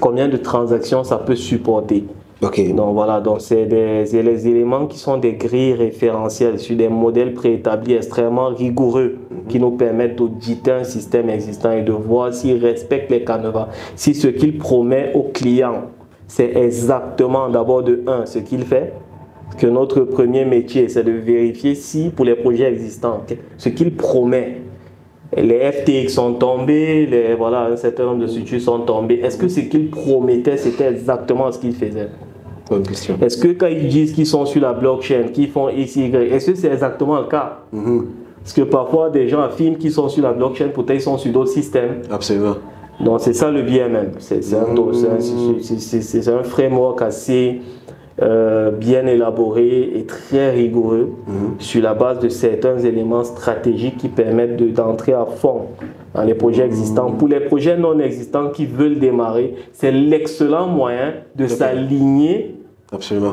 combien de transactions ça peut supporter? Ok. Donc voilà, donc c'est les éléments qui sont des grilles référentielles sur des modèles préétablis extrêmement rigoureux qui nous permettent d'auditer un système existant et de voir s'il respecte les canevas, si ce qu'il promet aux clients, c'est exactement d'abord de un, ce qu'il fait, que notre premier métier, c'est de vérifier si pour les projets existants, ce qu'il promet, les FTX sont tombés, voilà, un certain nombre de structures sont tombées, est-ce que ce qu'il promettait, c'était exactement ce qu'il faisait? Bonne question. Est-ce que quand ils disent qu'ils sont sur la blockchain, qu'ils font X, Y, est-ce que c'est exactement le cas? Parce que parfois, des gens affirment qu'ils sont sur la blockchain, peut-être ils sont sur d'autres systèmes. Absolument. Donc, c'est ça le BMM. C'est un framework assez bien élaboré et très rigoureux sur la base de certains éléments stratégiques qui permettent d'entrer à fond dans les projets existants. Pour les projets non existants qui veulent démarrer, c'est l'excellent moyen de s'aligner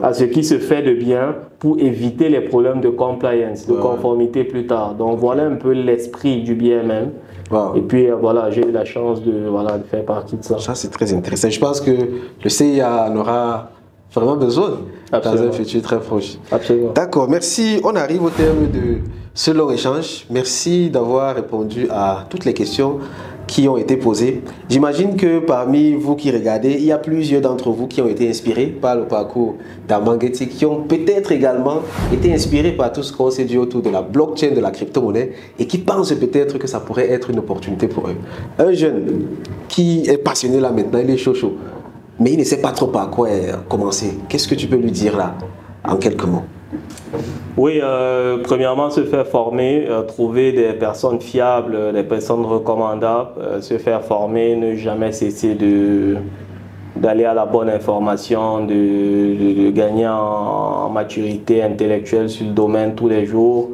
à ce qui se fait de bien pour éviter les problèmes de compliance, de conformité plus tard. Donc voilà un peu l'esprit du BMM. Et puis voilà, j'ai eu la chance de faire partie de ça. Ça c'est très intéressant. Je pense que le CIA en aura vraiment besoin dans un futur très proche. Absolument. D'accord, merci. On arrive au terme de ce long échange. Merci d'avoir répondu à toutes les questions qui ont été posées. J'imagine que parmi vous qui regardez, il y a plusieurs d'entre vous qui ont été inspirés par le parcours d'Armand Guettier, qui ont peut-être également été inspirés par tout ce qu'on s'est dit autour de la blockchain, de la crypto-monnaie, et qui pensent peut-être que ça pourrait être une opportunité pour eux. Un jeune qui est passionné là maintenant, il est chaud, mais il ne sait pas trop par quoi commencer. Qu'est-ce que tu peux lui dire là, en quelques mots? Oui, premièrement, se faire former, trouver des personnes fiables, des personnes recommandables, se faire former, ne jamais cesser d'aller à la bonne information, de gagner en maturité intellectuelle sur le domaine tous les jours.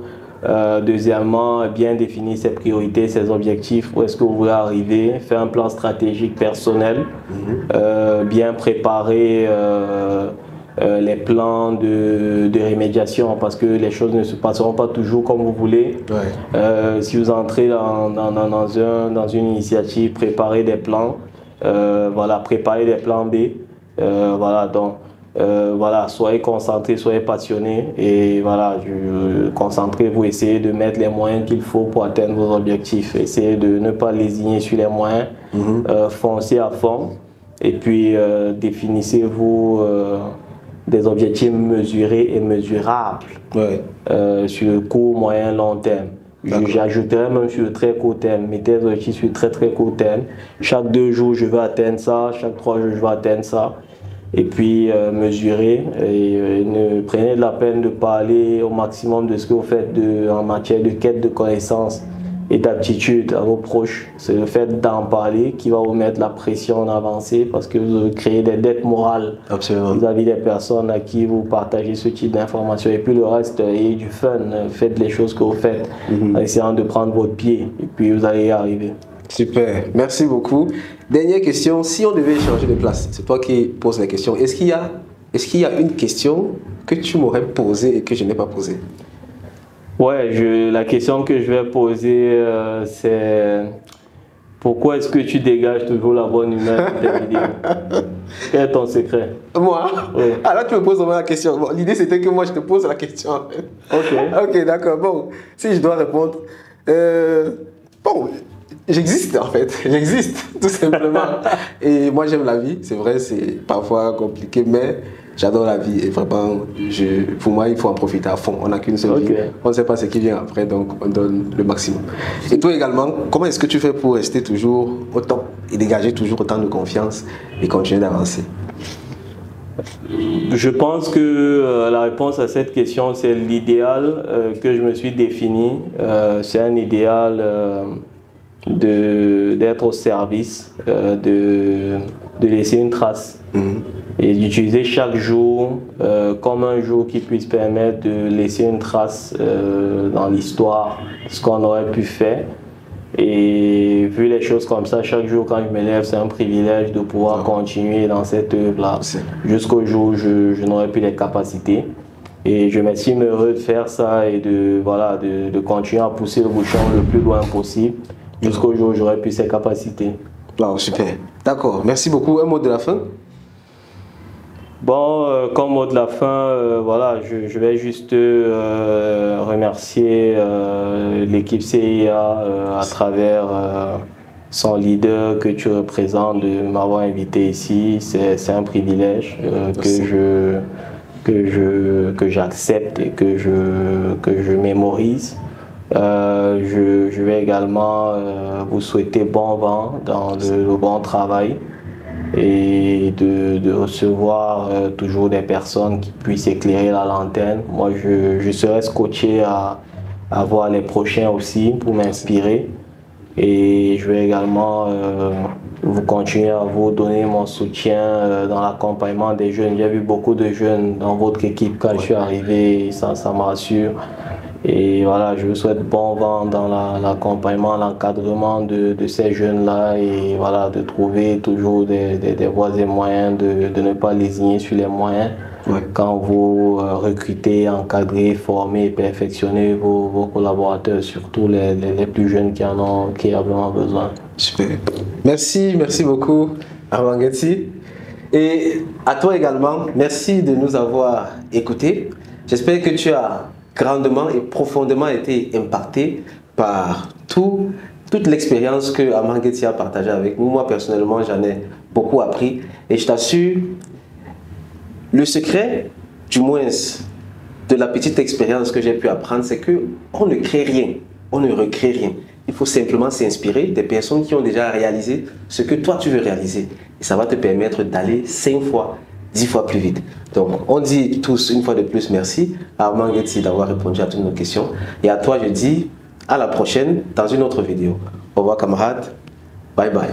Deuxièmement, bien définir ses priorités, ses objectifs, où est-ce que vous voulez arriver, faire un plan stratégique personnel, bien préparer les plans de rémédiation, parce que les choses ne se passeront pas toujours comme vous voulez. Si vous entrez dans une initiative, préparez des plans, préparez des plans B, soyez concentrés, soyez passionnés et concentrez-vous, essayez de mettre les moyens qu'il faut pour atteindre vos objectifs. Essayez de ne pas lésigner sur les moyens, foncez à fond et puis définissez-vous des objectifs mesurés et mesurables sur le court, moyen, long terme. J'ajouterais même sur le très court terme, mettez des objectifs sur le très très court terme. Chaque 2 jours, je veux atteindre ça, chaque 3 jours, je veux atteindre ça. Et puis mesurer et ne prenez de la peine de parler au maximum de ce que vous faites en matière de quête de connaissances et d'aptitude à vos proches. C'est le fait d'en parler qui va vous mettre la pression d'avancer, parce que vous créez des dettes morales vis-à-vis des personnes à qui vous partagez ce type d'informations. Et puis le reste, ayez du fun, faites les choses que vous faites en essayant de prendre votre pied et puis vous allez y arriver. Super, merci beaucoup. Dernière question, si on devait changer de place, c'est toi qui poses la question, est-ce qu'il y a une question que tu m'aurais posée et que je n'ai pas posée? Ouais, la question que je vais poser, c'est pourquoi est-ce que tu dégages toujours la bonne humeur dans tes vidéos? Quel est ton secret? Moi? Alors tu me poses vraiment la question. Bon, l'idée c'était que moi je te pose la question. Ok, d'accord. Bon, si je dois répondre, j'existe en fait, j'existe tout simplement. Et moi j'aime la vie, c'est vrai, c'est parfois compliqué, mais j'adore la vie et vraiment, pour moi, il faut en profiter à fond. On n'a qu'une seule vie, on ne sait pas ce qui vient après, donc on donne le maximum. Et toi également, comment est-ce que tu fais pour rester toujours au top et dégager toujours autant de confiance et continuer d'avancer? Je pense que la réponse à cette question, c'est l'idéal que je me suis défini. C'est un idéal d'être au service, de laisser une trace et d'utiliser chaque jour comme un jour qui puisse permettre de laisser une trace dans l'histoire, ce qu'on aurait pu faire. Et vu les choses comme ça, chaque jour quand je me lève, c'est un privilège de pouvoir continuer dans cette œuvre-là jusqu'au jour où je n'aurai plus les capacités. Et je m'estime heureux de faire ça et de continuer à pousser le bouchon le plus loin possible jusqu'au jour où j'aurai plus ces capacités. Wow, super. D'accord. Merci beaucoup. Un mot de la fin? Bon, comme mot de la fin, je vais juste remercier l'équipe CIA à travers son leader que tu représentes de m'avoir invité ici. C'est un privilège que j'accepte et que je mémorise. Je vais également vous souhaiter bon vent dans le bon travail et de recevoir toujours des personnes qui puissent éclairer la lanterne. Moi, je serai scotché à voir les prochains aussi pour m'inspirer. Et je vais également vous continuer à vous donner mon soutien dans l'accompagnement des jeunes. J'ai vu beaucoup de jeunes dans votre équipe quand je suis arrivé, ça me rassure. Et voilà, je vous souhaite bon vent dans l'accompagnement, l'encadrement de ces jeunes-là et voilà, de trouver toujours des voies et moyens, de ne pas lésigner sur les moyens quand vous recrutez, encadrez, formez et perfectionnez vos collaborateurs, surtout les plus jeunes qui en ont vraiment besoin. Super. Merci beaucoup Armand Guetsi. Et à toi également, merci de nous avoir écoutés. J'espère que tu as grandement et profondément été impacté par toute l'expérience que Armand Guetsi a partagée avec nous. Moi, personnellement, j'en ai beaucoup appris. Et je t'assure, le secret, du moins, de la petite expérience que j'ai pu apprendre, c'est qu'on ne crée rien, on ne recrée rien. Il faut simplement s'inspirer des personnes qui ont déjà réalisé ce que toi, tu veux réaliser. Et ça va te permettre d'aller 5 fois, 10 fois plus vite. Donc, on dit tous une fois de plus merci à Armand Guetsi d'avoir répondu à toutes nos questions. Et à toi, je dis à la prochaine dans une autre vidéo. Au revoir camarades. Bye bye.